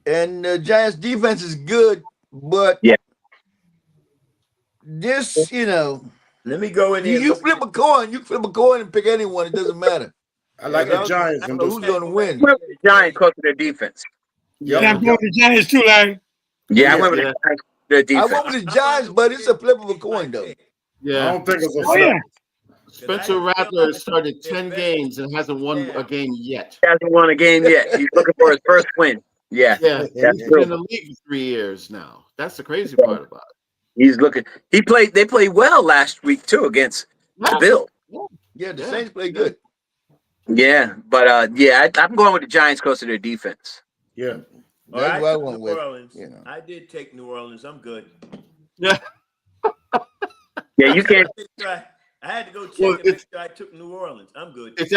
and the Giants defense is good, but Yeah. this Let me go in here. you flip a coin, and pick anyone. It doesn't matter. I like the Giants I in don't know this. who's going to win. I went with the Giants because of their defense. Yep. And I'm going to the Giants too, Larry. Yeah, I Yeah, went with the Giants for their I defense. went with the Giants, but it's a flip of a coin though. I Yeah. don't think it's a Oh flip. yeah. Spencer Rattler has started 10 games and hasn't won a game yet. He hasn't won a game yet. He's looking for his first win. Yeah, Yeah, that's he's true. been in the league for 3 years now. That's the crazy part about it. He's looking. They played well last week too against the Bills. Yeah, the Yeah. Saints play good. Yeah, but I'm going with the Giants because of their defense. Yeah. All That's right, what I New went with. Orleans. You know. I did take New Orleans. I'm good. Yeah. Yeah, you can't. I had to go check Well, and make sure I took New Orleans. I'm good. It's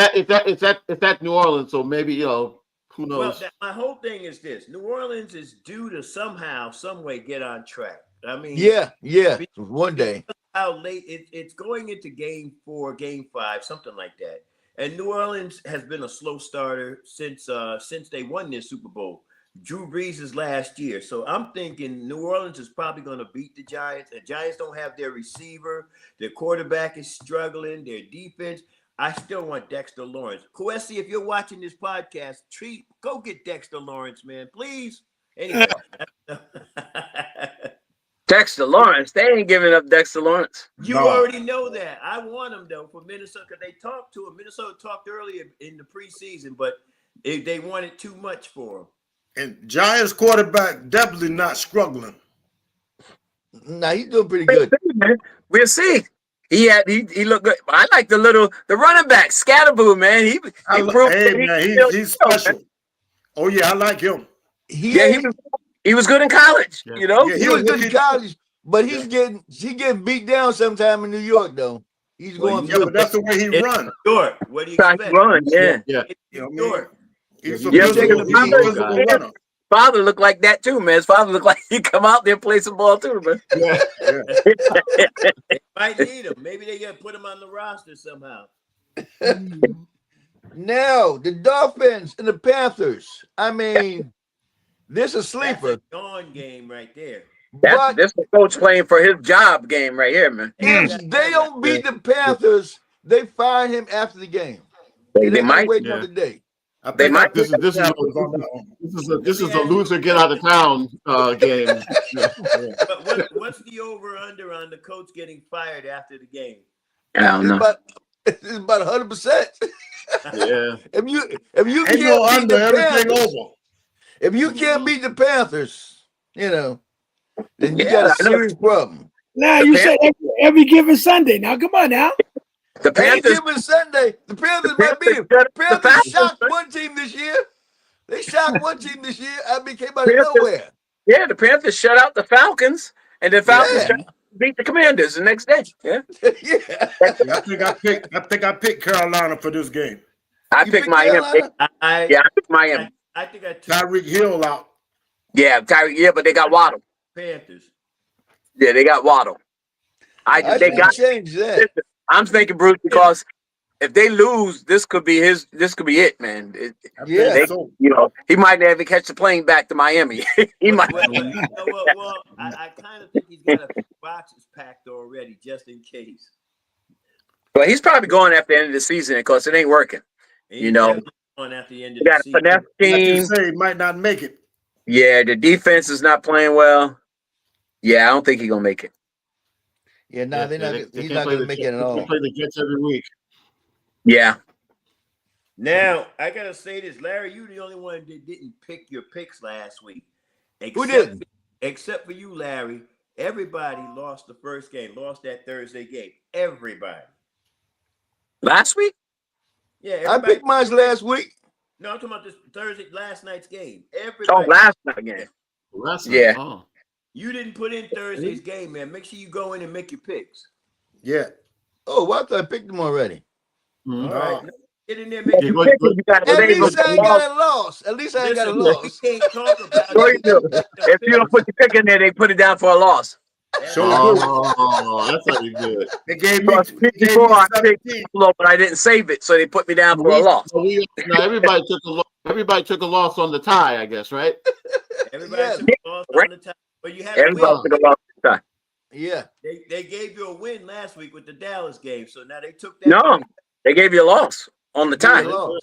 at New Orleans, so maybe who Well, knows? my whole thing is this: New Orleans is due to somehow, some way, get on track. I mean, Yeah, one day. how late it's going into game 4, game 5, something like that. And New Orleans has been a slow starter since they won their Super Bowl. Drew Brees' last year. So I'm thinking New Orleans is probably going to beat the Giants. The Giants don't have their receiver. Their quarterback is struggling. Their defense. I still want Dexter Lawrence. Kwesi, if you're watching this podcast, go get Dexter Lawrence, man, please. Anyway. Dexter Lawrence. They ain't giving up Dexter Lawrence. You already know that. I want him though for Minnesota because they talked to him. Minnesota talked earlier in the preseason, but they wanted too much for him. And Giants quarterback definitely not struggling. Nah, he's doing pretty good. We'll see. He looked good. I like the running back Scatterboo, man. He proved He's special. Oh yeah, I like him. He was good in college. Yeah. You know, Yeah, He was good in college, but he's getting beat down sometime in New York though. He's going Yeah, through. but that's the way he run. New York, what do you Trying expect? to run. Yeah. Yeah. You know New what I mean? York. He's Yeah, a physical runner. Father looked like that too, man. His father looked like he come out there and play some ball too, man. Yeah. They might need him. Maybe they gotta put him on the roster somehow. Now the Dolphins and the Panthers. I mean, this is a That's sleeper. a dawn game right there. But This the coach playing for his job game right here, man. if they don't beat the Panthers, they fire him after the game. They might might. wait another day. I They think might- This is a loser get out of town game. Yeah. But what's the over/under on the coach getting fired after the game? I don't know. It's about 100%. Yeah. If you Ain't no can't beat under, the everything Panthers, over. if you can't beat the Panthers, then you Yeah, got a I know. serious problem. Now you said every given Sunday. Now come on now. The Any Panthers. given Sunday, the Panthers might beat him. The Panthers Falcons- shocked one team this year. They shocked one team this year. I mean, came out of Panthers- nowhere. Yeah, the Panthers shut out the Falcons, and the Falcons Yeah. beat the Commanders the next day. Yeah, Yeah. I think I picked Carolina for this game. I You picked pick Miami. Carolina? I picked Miami. I think I took Tyreek Hill out. Yeah, yeah, but they got Waddle. Panthers. Yeah, they got Waddle. I They should got. change that. I'm thinking Bruce because if they lose, this could be it, man. Yeah. They- he might never catch the plane back to Miami. He might. Well, I kind of think he's got a few boxes packed already just in case. But he's probably going after the end of the season because it ain't working. He's know. definitely going after the end You of the got a season. finesse Like you team. say, he might not make it. Yeah, the defense is not playing well. Yeah, I don't think he's gonna make it. Yeah, no, They he's can't not play going to make it at They all. can't play the Jets every week. Yeah. Now, I got to say this, Larry, you the only one that didn't pick your picks last week. Who didn't? Except for you, Larry. Everybody lost the first game, lost that Thursday game. Everybody. Last week? Yeah, I everybody. picked mine last week. No, I'm talking about this last night's game. Oh, Everybody. last night again. Yeah. Oh. You didn't put in Thursday's game, man. Make sure you go in and make your picks. Yeah. Oh, well, I thought I picked them already. Mhm. All right. No. Get in there, make Yeah, your go- go- You gotta At save least them I for ain't the loss. got a loss. At least I ain't got a Listen, loss. we can't talk about Sure it. you do. If you don't put your pick in there, they put it down for a loss. That's Sure right. do. Oh, that's how you do it. They gave So me it's 54, 17. I picked Buffalo, but I didn't save it, so they put me down for a loss. Now everybody took a loss. Everybody took a loss on the tie, I guess, right? Everybody Yes. took a loss on the time, but you had a Everybody win. took a loss this time. Yeah. They gave you a win last week with the Dallas game, so now they took that. No, win. they gave you a loss on the Give me a tie. loss.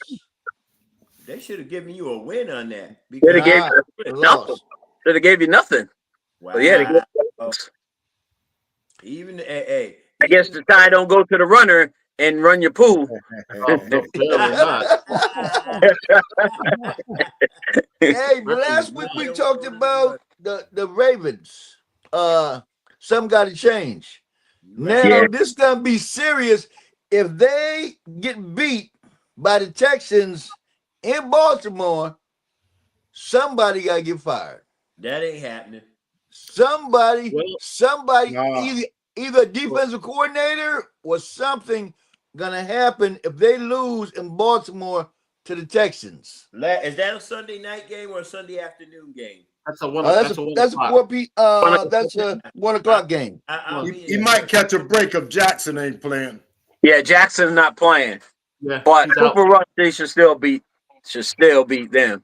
They should have given you a win on that. Should have gave Nah, you a nothing. loss. Should have gave you nothing. Wow. But yeah, they gave you a loss. Even hey, I guess the tie don't go to the runner and run your pool. Oh, no, clearly not. Hey, last week we talked about the Ravens. Some got to change. Now Yeah. this gonna be serious. If they get beat by the Texans in Baltimore, somebody gotta get fired. that ain't happening. Somebody, Well, Nah. either a defensive coordinator or something gonna happen if they lose in Baltimore to the Texans. Is that a Sunday night game or a Sunday afternoon game? That's a one. That's a o'clock. 4 that's a 1 o'clock game. I'll be He might catch a break if Jackson ain't playing. Yeah, Jackson's not playing, Yeah, but he's out. Cooper Rush they should still beat them.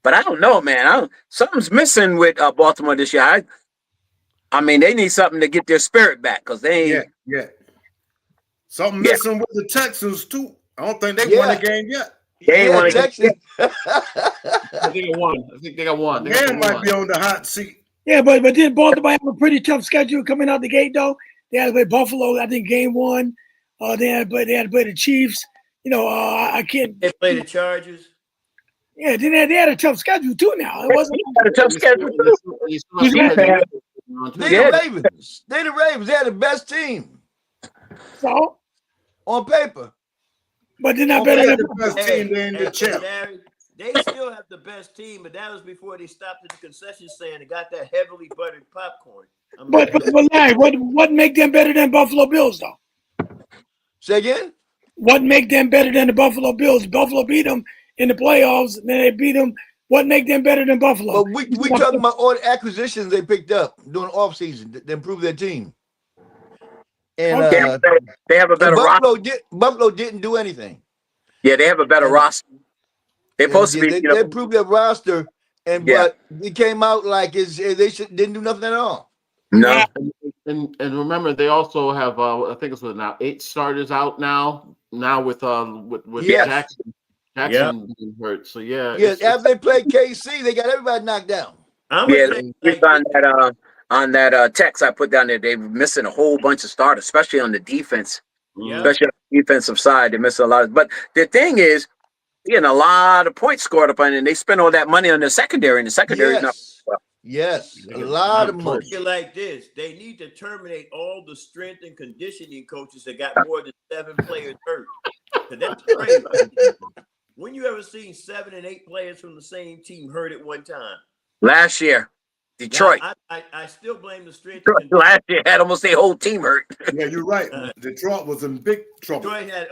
But I don't know, man. Something's missing with Baltimore this year. I mean, they need something to get their spirit back because they ain't. Yeah. Something Yeah. missing with the Texans too. I don't think they won Yeah. a game yet. They ain't wanna get- Texans. I think they got one. They got Man the might one. be on the hot seat. Yeah, but did Baltimore have a pretty tough schedule coming out the gate though? They had to play Buffalo, I think, game one. They had to play the Chiefs. I can't. They play the Chargers. Yeah, they had a tough schedule too. Now it wasn't. Got a tough schedule. They Yeah. the Ravens. They the Ravens. They had the best team So, on paper. but they're not Oh, better They than. the best team, they ain't the champ. Larry, they still have the best team, but that was before they stopped at the concession stand and got that heavily buttered popcorn. But Larry, what make them better than Buffalo Bills though? Say again? What make them better than the Buffalo Bills? Buffalo beat them in the playoffs, and then they beat them. What make them better than Buffalo? But we talking about all the acquisitions they picked up during the offseason to improve their team. And They have a better roster. Buffalo didn't do anything. Yeah, they have a better roster. They're supposed to be. They improved their roster, but it came out like they didn't do nothing at all. No. And remember, they also have I think it's now 8 starters out now. Now with Yes. Jackson being hurt. So yeah. After they played KC, they got everybody knocked down. On that text I put down there, they're missing a whole bunch of starters, especially on the defense. Yeah. Especially on the defensive side, they're missing a lot. But the thing is, getting a lot of points scored up on, and they spend all that money on the secondary, and the secondary is not. Yes, a lot of money. Like this, they need to terminate all the strength and conditioning coaches that got more than 7 players hurt. That's crazy. When you ever seen 7 and 8 players from the same team hurt at one time? Last year, Detroit. Now, I still blame the strength. Last year had almost their whole team hurt. Yeah, you're right. Detroit was in big trouble. Detroit had,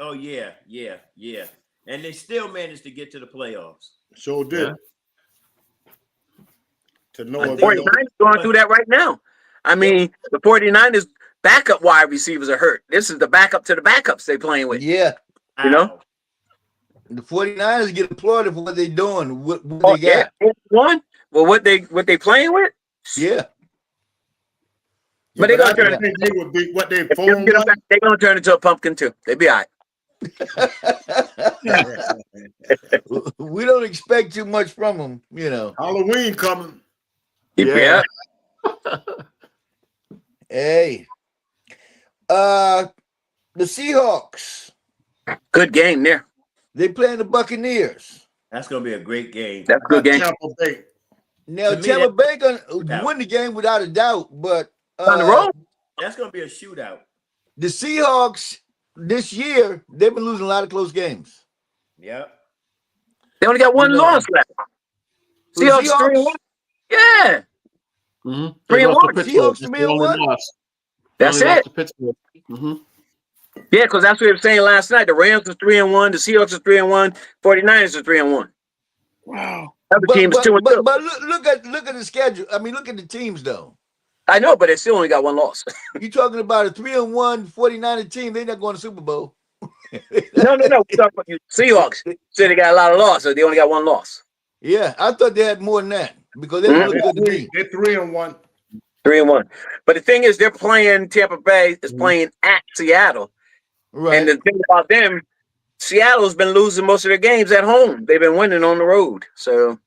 yeah. And they still managed to get to the playoffs. Sure did. To know The 49ers going through that right now. I mean, the 49ers backup wide receivers are hurt. This is the backup to the backups they playing with. Yeah. You know? The 49ers get applauded for what they're doing. What they got. Yeah. One? Well, what they playing with? Yeah. But they're gonna turn it. They would be what they they're gonna turn into a pumpkin too. They'll be all right. We don't expect too much from them, Halloween coming. Yeah. Hey. The Seahawks. Good game there. They playing the Buccaneers. That's gonna be a great game. That's a good game. Tampa Bay. Now Tampa Bay gonna win the game without a doubt, but on the road. That's gonna be a shootout. The Seahawks this year, they've been losing a lot of close games. Yep. They only got one loss left. Seahawks 3-1. Yeah. Mm-hmm. 3-1. Seahawks 3-1. That's it. Mm-hmm. Yeah, because that's what they were saying last night. The Rams are 3-1, the Seahawks are 3-1, 49ers are 3-1. Wow. Other teams 2-2. But look at the schedule. I mean, look at the teams though. I know, but they still only got one loss. You talking about a 3-1 49er team? They're not going to Super Bowl. No. We're talking about the Seahawks. So they got a lot of losses. They only got one loss. Yeah, I thought they had more than that because they look good to me. They're 3-1. 3-1. But the thing is, they're playing. Tampa Bay is playing at Seattle. Right. And the thing about them, Seattle's been losing most of their games at home. They've been winning on the road. So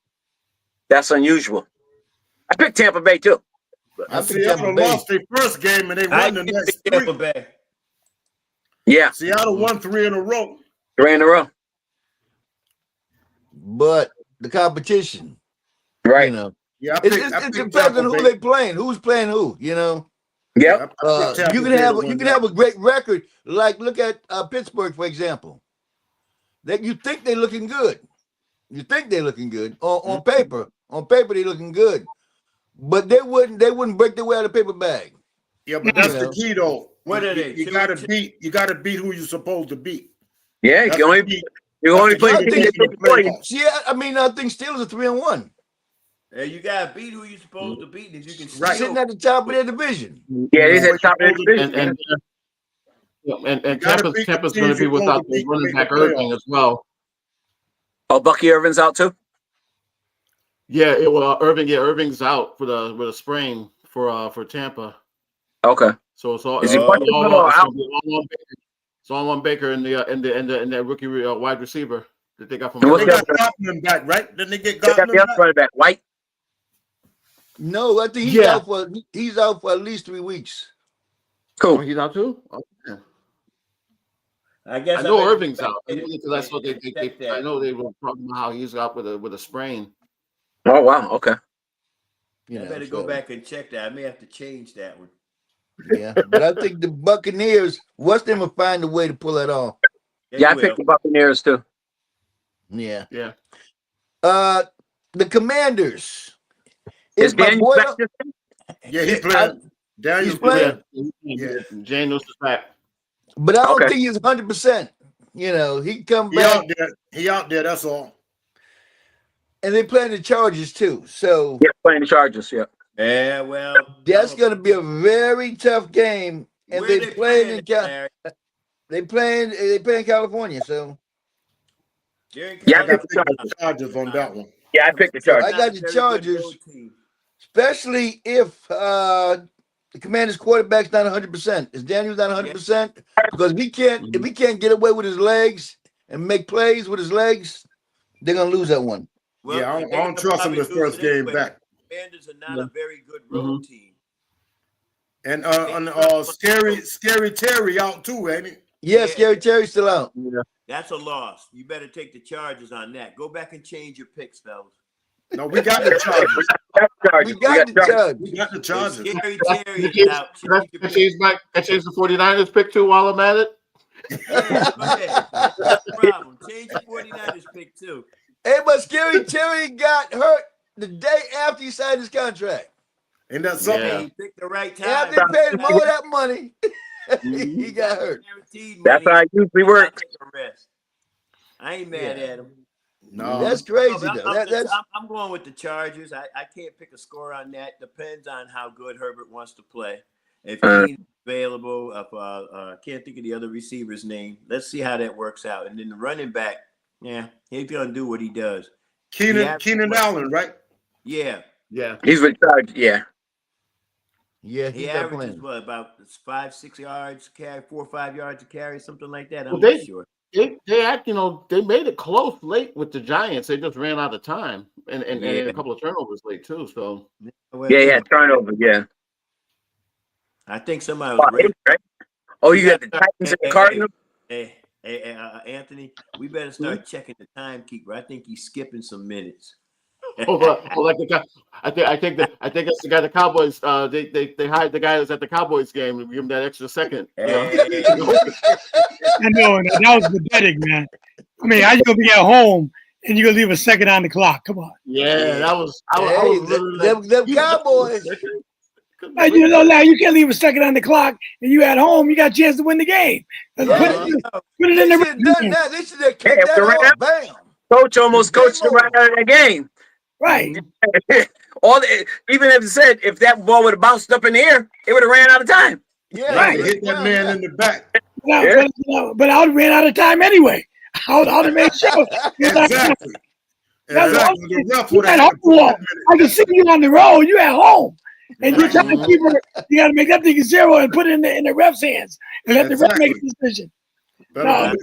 that's unusual. I picked Tampa Bay too. I picked Seattle Tampa Bay. lost their first game and they won the next Tampa 3. Bay. Yeah, Seattle won 3 in a row. 3 in a row. But the competition, Right. you know, Yeah, it depends on who they playing, who's playing who, you know. Yep. You can have a great record. Like look at Pittsburgh, for example. That you think they're looking good. You think they're looking good on paper. On paper, they're looking good, but they wouldn't break their way out of paper bag. Yeah, but that's the key though. What are they? You gotta beat who you're supposed to beat. Yeah, you only play. Yeah, I mean, I think Steelers are 3-1. You gotta beat who you're supposed to beat. If you can Sitting at the top of their division. Yeah, they said top of the division. And Tampa's going to be without the running back Irving as well. Oh, Bucky Irvin's out too. Yeah, Irving's out with a sprain for Tampa. Okay. So it's all Is he it's playing all or out? on Baker and that rookie wide receiver that they got from. And what's They that? got Gartman back, right? Didn't they get They got Gartman the other back? running back, White. No, I think he's out for at least 3 weeks. Cool. He's out too. Okay. I guess I know better Irving's go back out and- because I saw and check that. I know they were talking about how he's out with a sprain. Oh wow. Okay. You I know, better go back and check that. I may have to change that one. Yeah, but I think the Buccaneers, what's them will find a way to pull that off. Yeah, I will. picked the Buccaneers too. Yeah. Yeah. The Commanders. Is my Daniel boy back up? this time? Yeah, he's playing. Daniel's He's playing? Yeah. Daniels is back. But I don't Okay. think he's 100%. You know, he come He back out there. He out there. That's all. and they playing the Chargers too. So Yeah, playing the Chargers. Yeah. Yeah, well, that's going to be a very tough game. And where they playing in Larry? they playing California. So They're in Yeah, I I picked got the the Chargers. Chargers on that one. Yeah, I picked the So Chargers. I got the Chargers. Especially if the Commanders quarterback's not 100%. Is Daniels not 100%? Because if he can't get away with his legs and make plays with his legs, they're gonna lose that one. Well, Yeah, I they're don't gonna trust him probably this first lose it game back. Commanders are not a very good road team. And Scary Terry out too, ain't he? Yeah, Yeah. Scary Terry's still out. That's a loss. You better take the Chargers on that. Go back and change your picks, fellas. No, we got the Chargers. We got the Chargers. We got the If Chargers. Scary Terry is out. Change your picks. I changed the 49ers pick too while I'm at it. Yeah, go ahead. No problem. Change your 49ers pick too. Hey, but Scary Terry got hurt the day after he signed his contract. Ain't that something? Yeah. Hey, you picked the right time. After they paid him all that money, he got hurt. Guaranteed That's money. how it usually works. Take a rest. I ain't mad at him. No. That's crazy No, though. That's I'm going with the Chargers. I can't pick a score on that. Depends on how good Herbert wants to play. If he ain't available, I can't think of the other receiver's name. Let's see how that works out. And then the running back, yeah, he's gonna do what he does. Keenan Allen, right? Yeah, Yeah. He's with Chargers. Yeah. yeah. he He's not averages playing. what, about 5-6 yards carry, 4 or 5 yards to carry, something like that. I'm Well, not sure. They made it close late with the Giants. They just ran out of time and Yeah. a couple of turnovers late too. So Well, Yeah. Turnover. Yeah. I think somebody was ready. Right? Oh, you got the Titans and the Cardinals. Hey, Anthony, we better start checking the timekeeper. I think he's skipping some minutes. like the guy, I think that's the guy the Cowboys. They hired the guy that's at the Cowboys game and give him that extra second. I know, and that was pathetic, man. I mean, how you gonna be at home and you gonna leave a second on the clock? Come on. Yeah, that was. I Hey, was literally like, them Cowboys. Like, you know, now you can't leave a second on the clock, and you at home. You got a chance to win the game. Put it in They the should have done that. They should have Yeah, kicked that off. Bam. coach almost Game coached him right over. out of the game. right. Even if it said if that ball would have bounced up in the air, it would have ran out of time. Yeah, Right. They hit that man in the back. But I would have ran out of time anyway. I would have made sure. Exactly. That's all. Exactly. The ref You would at have home. I can see you on the road. You at home, and you're trying to keep her. You got to make that thing 0 and put it in the ref's hands and let the ref make the decision. No.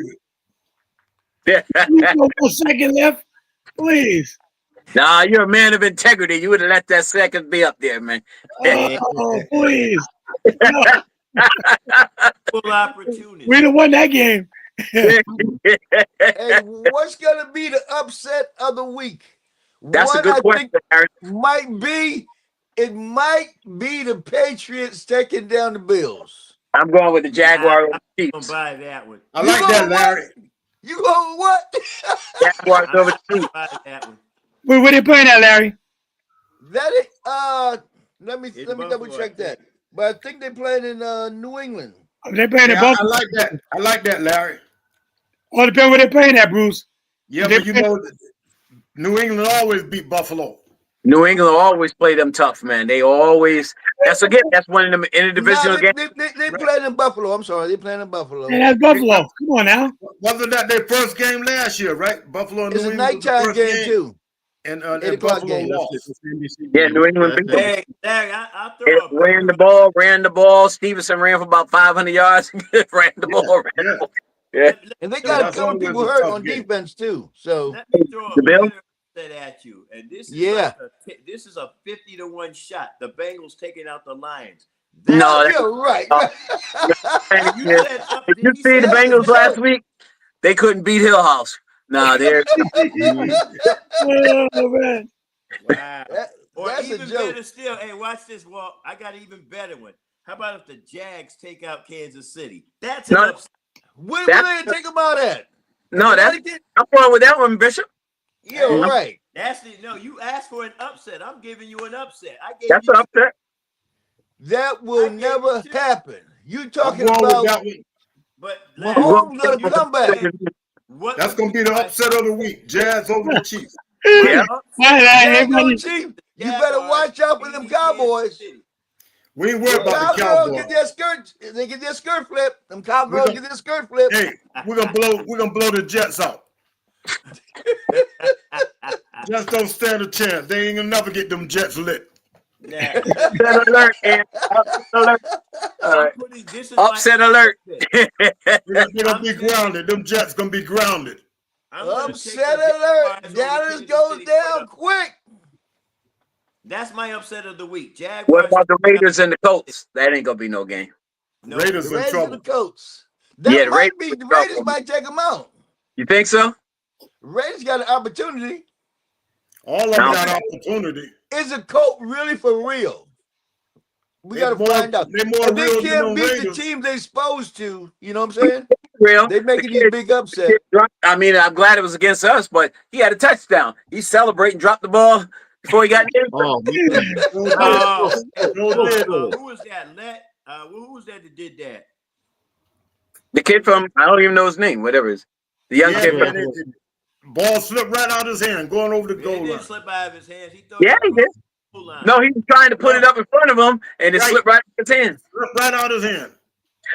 Yeah. 1 second left, please. Nah, you're a man of integrity. You would have let that second be up there, man. Oh, please. No, Full opportunity. we'd have won that game. Hey, what's gonna be the upset of the week? That's a One good I question, think Aaron. might be the Patriots taking down the Bills. I'm going with the Jaguars. I'm gonna buy that one. I like that, Larry. You go what? Jaguars over the Chiefs. Buy that one. Where they playing at, Larry? That is, let me Buffalo, double check I think. that. But I think they playing in New England. They playing at Yeah, I Buffalo. like that. I like that, Larry. All depends where they playing at, Bruce. Yeah, but you know, New England always beat Buffalo. New England always play them tough, man. They always. That's one of them interdivisional Nah, games. they playing in Buffalo. I'm sorry, they playing in Buffalo. And that's Buffalo. Come on now. Wasn't that their first game last year, right? Buffalo and It's New a England was the nighttime first game too. And 8 o'clock Buffalo game. lost. Yeah, New England beat them. Hey, Larry, I'll They throw a ran the ball. Stevenson ran for about 500 yards. ran the ball. Yeah. And they got a That's couple always people a hurt tough on game. defense too. So Let me throw The a Bills? better upset at you. And this is Yeah. this is a 50-1 shot. The Bengals taking out the Lions. No, you're right. You said up, Did you he see the said Bengals that. last week? They couldn't beat Hill House. Nah, they're Oh, man. Wow. Or That's a even joke. better still, hey, watch this, Walt. I got an even better one. How about if the Jags take out Kansas City? That's an No. upset. Where That's- they take them out at? no. That's Connecticut? I'm going with that one, Bishop. You're right. That's the no. You asked for an upset. I'm giving you an upset. I gave That's you an upset. That will I gave never you two. happen. You I'm talking going with about that one. but Mahomes gonna you- come back. What That's going to be the upset of the week. Jazz over the Chiefs. Yeah. Yeah, Everybody- Chief, you better watch out for them Cowboys. We ain't worried about the Cowgirls Cowboys. get their skirt. They get their skirt flip. Them cowgirls get their skirt flip. Hey, we're gonna blow the Jets out. Jets don't stand a chance. They ain't gonna never get them Jets lit. Nah. Upset alert, Aaron. Upset alert. All right. This is Upset my alert. upset. They're gonna be grounded. Them Jets gonna be grounded. I'm gonna take Upset the alert. Jaguars over Dallas Kansas goes City down straight up. quick. That's my upset of the week. Jaguars. What about the Raiders and the Colts? That ain't gonna be no game. No. Raiders The in Raiders and trouble. the Colts. That Yeah, the might Raiders be. in The Raiders trouble. might take them out. You think so? Raiders got an opportunity. All of them No. got opportunity. Is a Colt really for real? We They got to more- find out. they more If they real than can't them beat the Raiders. teams they supposed to, you know what I'm saying? Real. They making The these kid- big upsets. kid dropped- I mean, I'm glad it was against us, but he had a touchdown. He's celebrating, dropped the ball before he got in. Oh, Who was that? Who was that did that? The kid from I don't even know his name. Whatever it is, the young Yeah, kid man, from. ball slipped right out his hand, going over the It goal didn't line. slip out of his hands. He threw Yeah, it he did. goal line. No, he was trying to put it up in front of him, and it Right. slipped right out of his hand. Slipped right out his hand.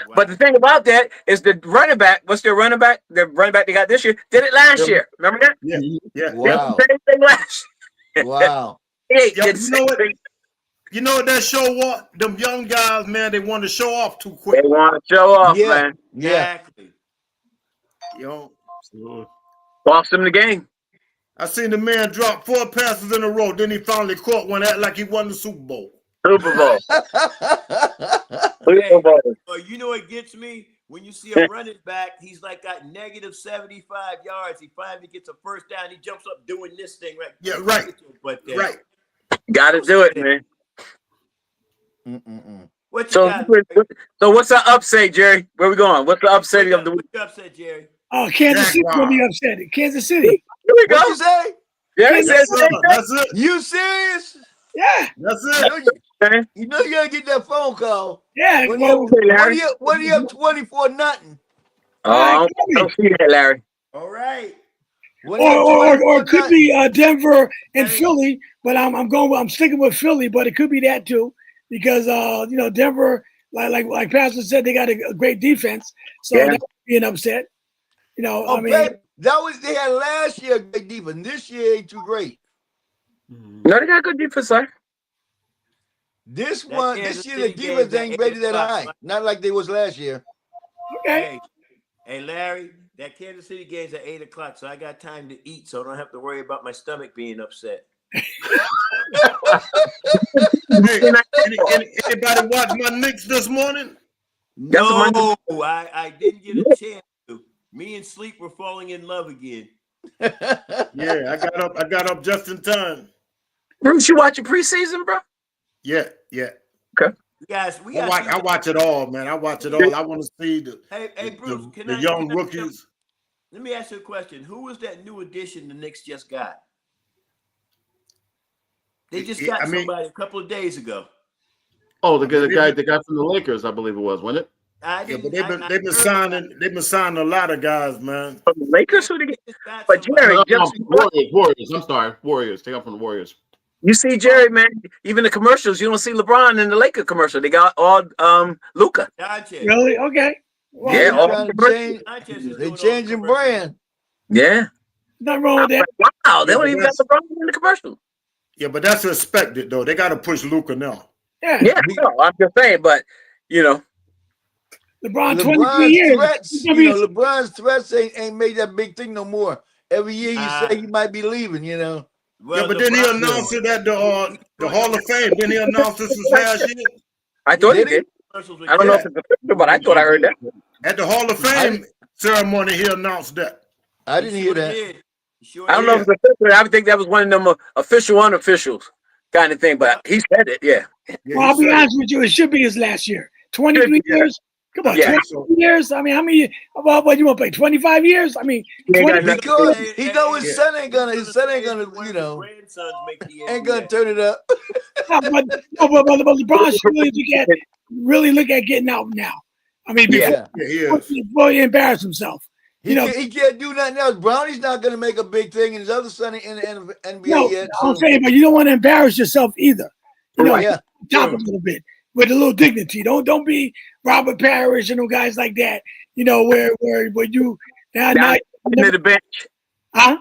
Wow. But the thing about that is the running back. What's their running back? The running back they got this year did it last year. Remember that? Yeah, yeah. Wow. Same thing last. Wow. Hey, Yeah, did you know what? same thing. You know what that show what? Them young guys, man, they want to show off too quick. They want to show off, Yeah. man. Yeah. Exactly. You know, Lost them the game. I seen the man drop 4 passes in a row. Then he finally caught one, act like he won the Super Bowl. Super Bowl. Hey, Super Bowl. you know what gets me? When you see a running back, he's like got negative 75 yards. He finally gets a first down. He jumps up doing this thing right. Yeah, right. But Right. Got to do it, man. what you So, got? what's the upset, Jerry? Where we going? What's the upset of the week? What you upset, Jerry? Oh, Kansas City will be upset. Kansas City. Here we go. What you say? Jerry says That's it. You serious? Yeah. That's it. man. You know you gotta get that phone call. Yeah. When Well, you up 24-0. Oh, I don't see that, Larry. All right. When you up or it could 24-0. be Denver and Hey. Philly, but I'm sticking with Philly, but it could be that too because Denver, like Pastor said, they got a great defense, so Yeah. that would be an upset. Oh, I mean, babe, that was they had last year a great defense. This year ain't too great. No, they got good defense, sir. This That Kansas year the City defense game's at ain't 8 rated that o'clock, high. right? Not like they was last year. okay. Hey, Larry, that Kansas City game's at 8 o'clock, so I got time to eat, so I don't have to worry about my stomach being upset. Hey, anybody watch my Knicks this morning? That's a Monday. No, I didn't get a chance to. Me and Sleep were falling in love again. Yeah, I got up just in time. Bruce, you watching preseason, bro? Yeah. You guys, we I got watch it all, man. I watch it all. I want to see Hey, Bruce, the young rookies. Let me ask you a question. Who was that new addition the Knicks just got? They just got somebody a couple of days ago. Oh, the guy from the Lakers, I believe it was, wasn't it? Yeah, but they've been signing a lot of guys, man. From the Lakers, who they get? Just got But somebody. Jerry, No, just Warriors. I'm sorry, Warriors. They got from the Warriors. you see, Jerry, man. Even the commercials, you don't see LeBron in the Laker commercial. They got all Luka. Sanchez. Really? Okay. Well, Yeah, They all trying to commercials. Sanchez is They doing all the changing commercials. brand. Yeah. nothing wrong with that. Wow, they Yeah, don't but even got LeBron in the commercial. Yeah, but that's expected though. They got to push Luka now. Yeah. Yeah, no, I'm just saying, but you know, LeBron, 23 years. LeBron's threats ain't made that big thing no more. Every year you say he might be leaving, Well, yeah, but then he announced it at the Hall of Fame. Then he announced this last year I thought he Did he? did. I don't know if it's official, but I thought I heard that. at the Hall of Fame ceremony. He announced that. I didn't hear that. I don't know if it's official. I would think that was one of them official unofficials kind of thing, but he said it. Yeah. Yeah, Well, I'll he be said honest with you. It should be his last year. 23 Yeah. years. Come on, Yeah. 23 years. I mean, how many? What you want to play? 25 years? I mean, He ain't got 20 nothing. Because he know his Yeah. son ain't gonna, grandsons make the ain't gonna NBA. turn it up. but LeBron should really look at getting out now. I mean, before, Yeah. Yeah, he is. before he embarrass himself. He can't do nothing else. Brownie's not gonna make a big thing, and his other son ain't in the NBA No, yet. I'm saying, but you don't want to embarrass yourself either. You know, yeah. top a little bit with a little dignity. Don't be Robert Parrish and them guys like that. You know, where you now Down at the end of the bench. huh?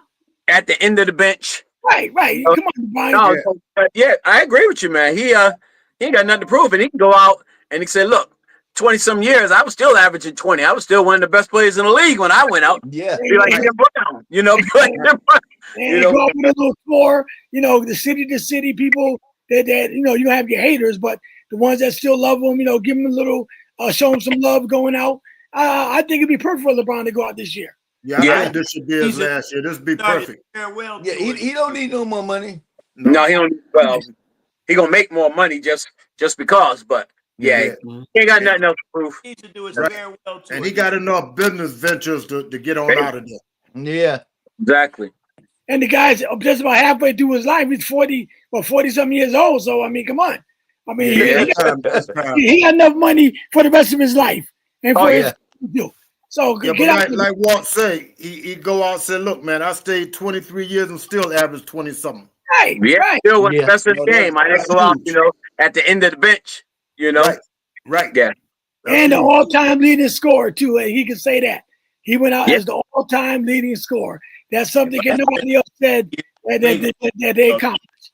At the end of the bench. Right. Come on, Brian. No, yeah, I agree with you, man. He ain't got nothing to prove, and he can go out and he said, "Look, 20-some years, I was still averaging 20. I was still one of the best players in the league when I went out." Yeah. Be like Jim Brown, you know. Be like Jim Brown. And go up with a little score. You know, the city to city people that you have your haters, but the ones that still love him, give him a little, show him some love going out. I think it'd be perfect for LeBron to go out this year. Yeah, I think this should be his last year. This would be perfect. Farewell. Yeah, he don't need no more money. No, he don't. Well, he gonna make more money just because, but yeah, he ain't got nothing else to prove. He needs to do his Right. farewell tour. And he got enough business ventures to get on out of there. Yeah. Exactly. And the guy's just about halfway through his life. He's 40-something years old. So, I mean, come on. I mean, Yeah, he got enough money for the rest of his life. And for his do. So, yeah, get out. but like Walt say, he go out and say, "Look, man, I stayed 23 years and still averaged 20-something." Right, Yeah, right. still was the best in the game. I didn't go out, at the end of the bench, Right. Yeah. And the all-time leading scorer, too. He can say that. He went out as the all-time leading scorer. That's something that nobody else said that they accomplished.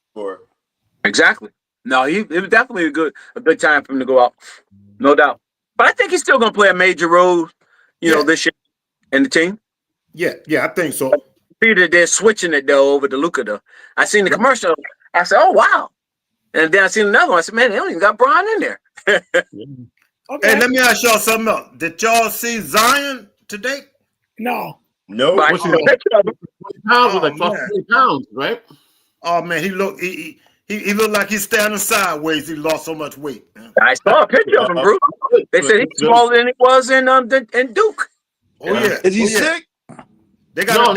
Exactly. No, it was definitely a good time for him to go out, no doubt. But I think he's still gonna play a major role, this year in the team. Yeah, I think so. See that they're switching it though over to Luka though. I seen the commercial. I said, "Oh wow!" And then I seen another one. I said, "Man, they don't even got Bron in there." Okay. Hey, let me ask y'all something else. Did y'all see Zion today? No. No. But I What's seen a picture of him. 20 pounds was like man. 40 pounds, right? Oh man, he looked like he's standing sideways. He lost so much weight. I saw a picture of him, Bruce. They said he's smaller than he was in Duke. Oh yeah. Is he Oh, yeah. sick? They got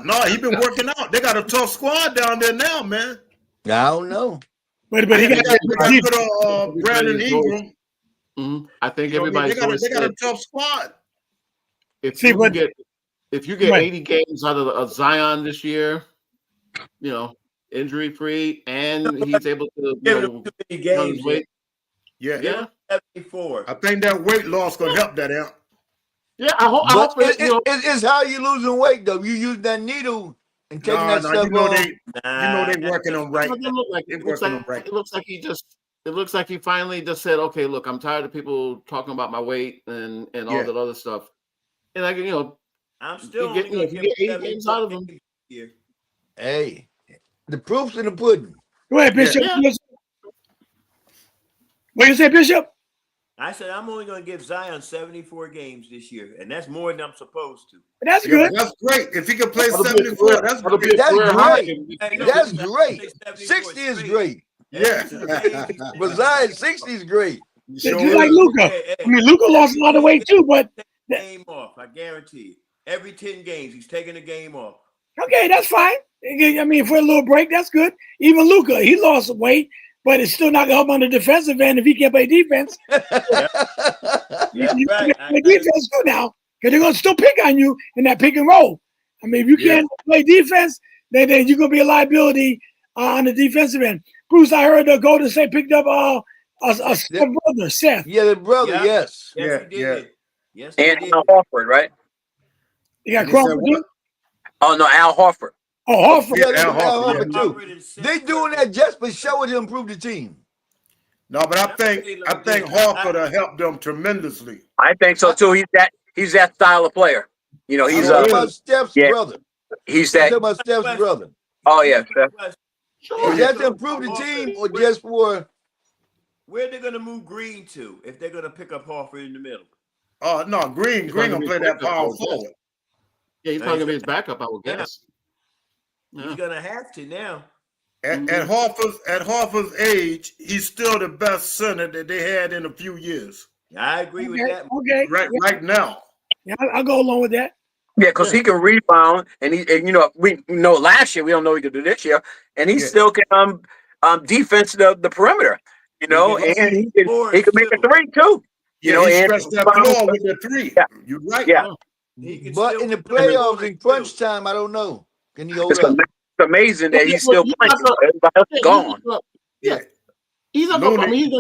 no. He been working out. They got a tough squad down there now, man. I don't know. But I he think got They got rid of Brandon everybody knows. Ingram. I think You know what I mean? everybody's They got a said tough squad. if See, you but- get if you get Right. 80 games out of Zion this year, injury free, and he's able to Giving him too many on his games. weight. Yeah. Give him 74. I think that weight loss could help that out. Yeah, I hope. But It, it's how you losing weight though. You use that needle and taking that stuff off. They working on right. it looks like he just. It looks like he finally just said, "Okay, look, I'm tired of people talking about my weight and all that other stuff." And I'm still you get, only if you gonna get give 80 him games out of him. here. Hey, the proof's in the pudding. Go ahead, Bishop. Yeah. What you say, Bishop? I said I'm only gonna give Zion 74 games this year, and that's more than I'm supposed to. That's Yeah, good. that's great. If he can play That'll be a 74, career- that's that'll be great. a That's career high. great. Hey, no, That's I'm saying great. 74 60 is straight. great. Yeah. But Zion 60 is great. Just like Luca. Hey, I mean, Luca lost a lot of weight too, but game off. I guarantee you. Every 10 games, he's taking a game off. okay, that's fine. I mean, for a little break, that's good. Even Luca, he lost some weight, but it's still not gonna help on the defensive end if he can't play defense. You right. can't play defense too now, because they're gonna still pick on you in that pick and roll. I mean, if you can't play defense, then you're gonna be a liability on the defensive end. Bruce, I heard the Golden State picked up a brother, Seth. Yeah, the brother, Yeah. yes. Yes, he did. Yes, he And did. Al Horford, right? You got You Crawford said too? Oh no, Al Horford. Oh, Horford. Yeah, Al that's Al Horford, Horford yeah. too. They doing that just for show to improve the team. No, but I think Harper will help them tremendously. I think so too. He's that style of player. He's I'm talking about Steph's yeah. brother. he's I'm that. talking about Steph's brother. Oh yeah, Is that to improve the team or just for? Where they're gonna move Green to if they're gonna pick up Horford in the middle? No, Green gonna play that power forward. Yeah, he's probably gonna be his backup, I would guess. He's gonna have to now. At Harper's age, he's still the best center that they had in a few years. I agree with that. Okay. Right now. Yeah, I'll go along with that. Yeah, because he can rebound, and we know last year we don't know he could do this year, and he still can defense the perimeter, and he can make a three too. He stretched that floor with the three. Yeah. You're right. Yeah. But in the playoffs, in crunch time, I don't know. Can he hold up? It's amazing that he's still playing. Everybody else is gone. Yeah. He's not gonna, I mean,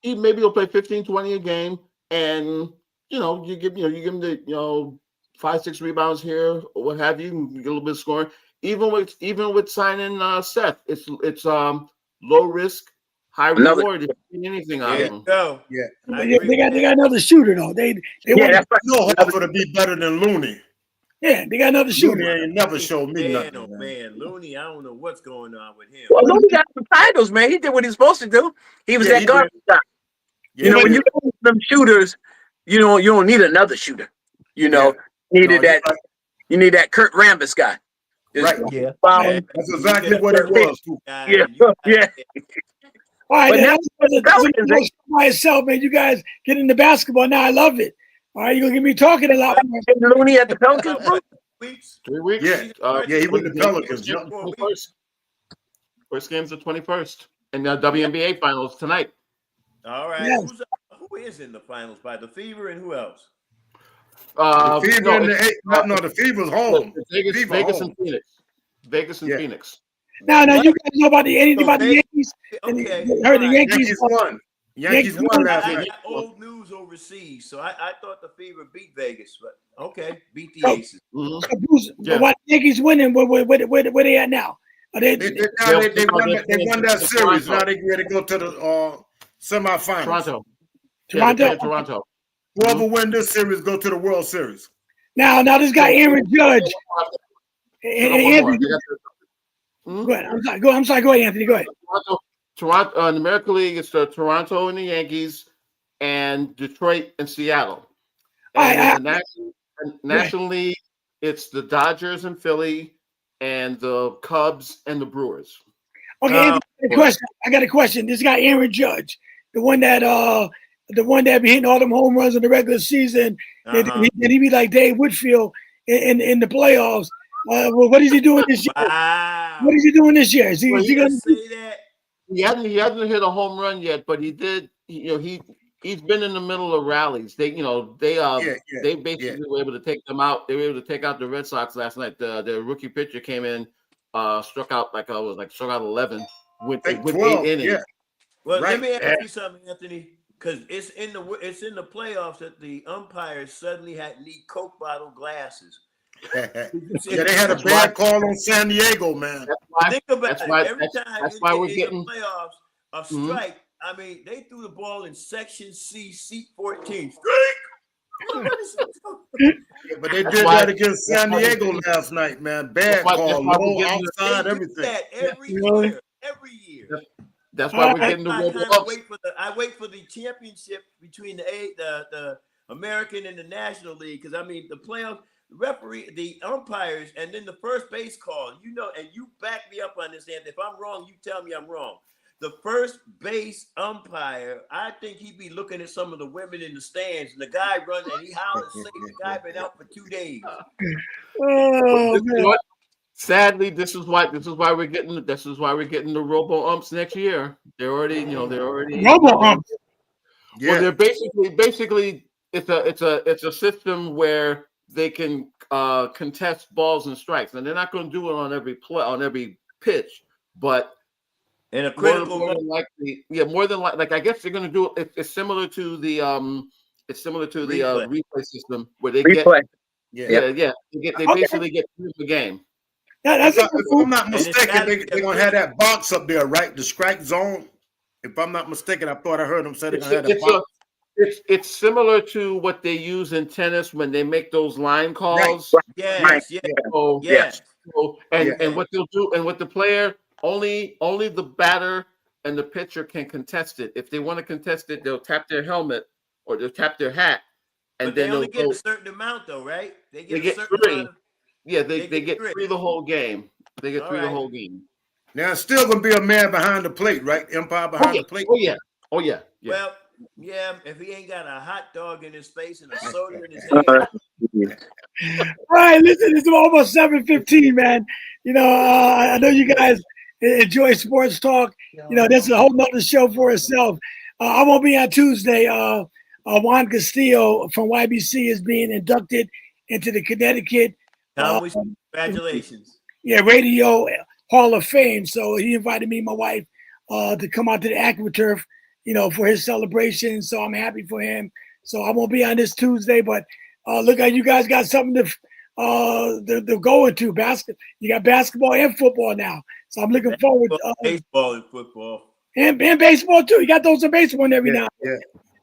he maybe he'll play 15, 20 a game, and you give him the 5-6 rebounds here or what have you, get a little bit of scoring. Even with signing Seth, it's low risk, high reward if you get anything out of him. Go. Yeah. They got another shooter though. They want that's right. No Harper to be better than Looney. yeah, they got another Looney shooter. ain't never showed me Man, nothing. oh man, Looney, I don't know what's going on with him. Well, Looney got some titles, man. He did what he's supposed to do. He was that garbage guy. Yeah, When you get them shooters, you don't need another shooter. You need that Kurt Rambis guy. Right. Yeah. That's exactly what it was. Yeah. All right, But now that's by itself, man. You guys get into basketball now. I love it. All right, you're gonna get me talking a lot more. Looney at the Pelicans, bro. 3 weeks. Yeah. He went to Pelicans. First game's the 21st, and the WNBA finals tonight. All right. Yes. Who is in the finals by the Fever and who else? The Fever's home. Vegas and Phoenix. Vegas and Phoenix. Now, you guys know about anything about the Yankees? Okay. Heard the Yankees Yankees won. Yankees won last I night. got old news overseas, so I thought the Fever beat Vegas, but okay, beat the Aces. But why the Yankees winning? Where they at now? Are they They won that series. Now they ready to go to the semifinals. Toronto. Toronto? Yeah, Toronto. Whoever win this series go to the World Series. Now this guy Aaron Judge. And Anthony, Hmm? go ahead. I'm sorry. Go ahead, Anthony. Go ahead. Toronto, in the American League, it's the Toronto and the Yankees, and Detroit and Seattle. And in the National League, it's the Dodgers and Philly, and the Cubs and the Brewers. Okay, Anthony, I got a question. This guy Aaron Judge, the one that be hitting all them home runs in the regular season, did he be like Dave Whitfield in the playoffs? What is he doing this year? Wow. What is he doing this year? Is he gonna say that? He hasn't hit a home run yet, but he did. He's been in the middle of rallies. They basically were able to take them out. They were able to take out the Red Sox last night. The rookie pitcher came in, struck out struck out 11 with 8 innings. Yeah. Well, Right. let me ask you something, Anthony, because it's in the playoffs that the umpires suddenly need Coke bottle glasses. Yeah, they had a bad call on San Diego, man. Think about it. Every time that's why we're in getting the playoffs, a strike. I mean, they threw the ball in Section C, seat 14. Strike. But they did that against San Diego last night, man. Bad call, low, outside, everything. Every year. That's why we're getting the I wait for the championship between the American and the National League, because I mean the playoffs. Referee, the umpires, and then the first base call. And you back me up on this, Anthony. If I'm wrong, you tell me I'm wrong. The first base umpire, I think he'd be looking at some of the women in the stands, and the guy runs and he hollers, say the guy been out for 2 days. Oh, man. Sadly, this is why we're getting the robo umps next year. They're already Robo umps. Yeah. Well, they're basically it's a system where they can contest balls and strikes, and they're not going to do it on every pitch, but in a critical more than likely, like I guess they're going to do it. It's similar to the replay system where they get they basically get through the game. That's if I'm not mistaken, they're going to have that box up there, right? The strike zone. If I'm not mistaken, I thought I heard them say they're going to have that box. It's similar to what they use in tennis when they make those line calls. Yes. And what they'll do, and what the player only the batter and the pitcher can contest it. If they want to contest it, they'll tap their helmet or they'll tap their hat, and but then they only get a certain amount, though, right? They get 3. They get 3 the whole game. They get 3 the whole game. Now it's still going to be a man behind the plate, right? Umpire behind the plate. Oh yeah. Well, yeah, if he ain't got a hot dog in his face and a soda in his hand. Right, listen, it's almost 7:15, man. I know you guys enjoy sports talk. That's a whole nother show for itself. I won't be on Tuesday. Juan Castillo from YBC is being inducted into the Connecticut. Congratulations. Radio Hall of Fame. So he invited me and my wife to come out to the AquaTurf, for his celebration. So I'm happy for him. So I won't be on this Tuesday, but look like you guys got something to go into. You got basketball and football now. So I'm looking forward to baseball and football. And baseball too. You got those in baseball and every now and then.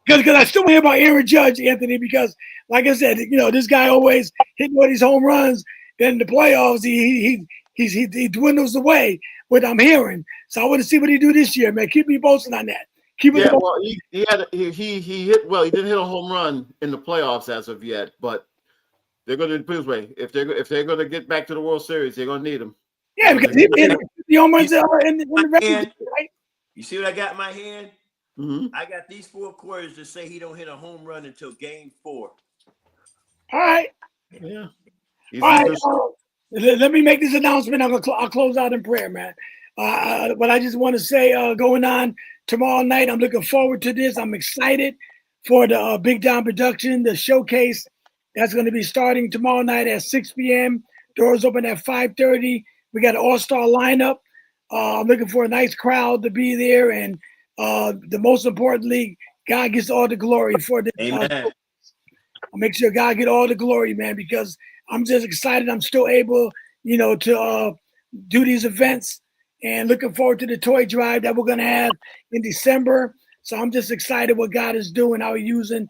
Because I still hear about Aaron Judge, Anthony, because like I said, this guy always hitting all these home runs. Then in the playoffs, he dwindles away, what I'm hearing. So I want to see what he do this year, man. Keep me posted on that. He hit well. He didn't hit a home run in the playoffs as of yet, but they're going to put it this way: if they're going to get back to the World Series, they're going to need him. Yeah, because he hit the home runs in the regular, right? You see what I got in my hand? Mm-hmm. I got these 4 quarters to say he don't hit a home run until Game 4. All right. Yeah. All right. Let me make this announcement. I'll close out in prayer, man. But I just want to say, going on tomorrow night, I'm looking forward to this. I'm excited for the Big Down production, the showcase that's going to be starting tomorrow night at 6 p.m. Doors open at 5:30. We got an all-star lineup. I'm looking for a nice crowd to be there, and the most importantly, God gets all the glory for this. Amen. I'll make sure God get all the glory, man, because I'm just excited. I'm still able, to do these events, and looking forward to the toy drive that we're going to have in December. So I'm just excited what God is doing, how he's using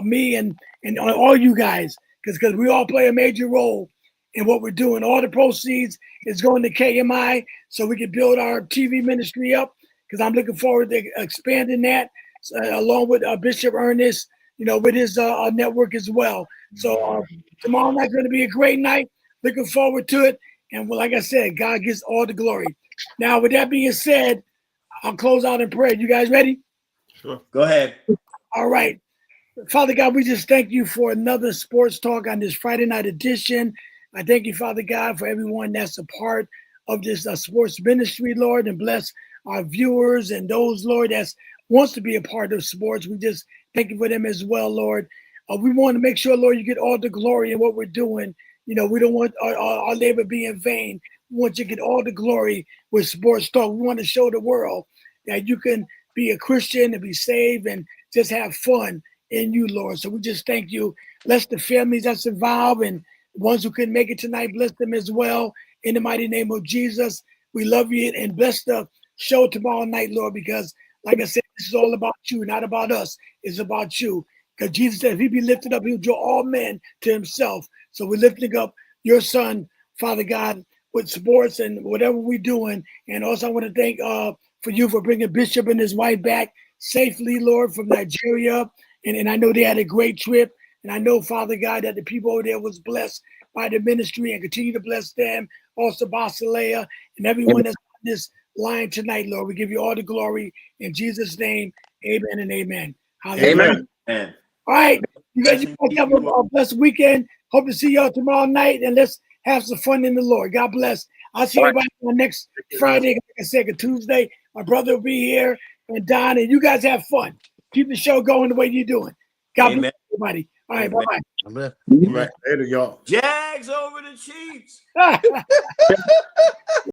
me and all you guys, because we all play a major role in what we're doing. All the proceeds is going to KMI so we can build our TV ministry up, because I'm looking forward to expanding that along with Bishop Ernest, with his network as well. So tomorrow night's going to be a great night. Looking forward to it. And like I said, God gets all the glory. Now, with that being said, I'll close out in prayer. You guys ready? Sure. Go ahead. All right. Father God, we just thank you for another sports talk on this Friday night edition. I thank you, Father God, for everyone that's a part of this sports ministry, Lord, and bless our viewers and those, Lord, that wants to be a part of sports. We just thank you for them as well, Lord. We want to make sure, Lord, you get all the glory in what we're doing. You know, we don't want our labor be in vain. We want you to get all the glory with Sports Talk. We want to show the world that you can be a Christian and be saved and just have fun in you, Lord. So we just thank you. Bless the families that's involved and ones who couldn't make it tonight. Bless them as well. In the mighty name of Jesus, we love you and bless the show tomorrow night, Lord, because like I said, this is all about you, not about us. It's about you. Because Jesus said, if he be lifted up, he'll draw all men to himself. So we're lifting up your son, Father God, with sports and whatever we're doing. And also I want to thank for you for bringing Bishop and his wife back safely, Lord, from Nigeria. And I know they had a great trip. And I know, Father God, that the people over there was blessed by the ministry and continue to bless them. Also, Basileia and everyone that's on this line tonight, Lord. We give you all the glory in Jesus' name. Amen and amen. Hallelujah. Amen. All right. You guys have a blessed weekend. Hope to see y'all tomorrow night. And let's have some fun in the Lord. God bless. I'll see everybody on next Friday. Like I said, Tuesday. My brother will be here and Don. And you guys have fun. Keep the show going the way you're doing. God bless everybody. All right. Bye-bye. Later, y'all. Jags over the Chiefs.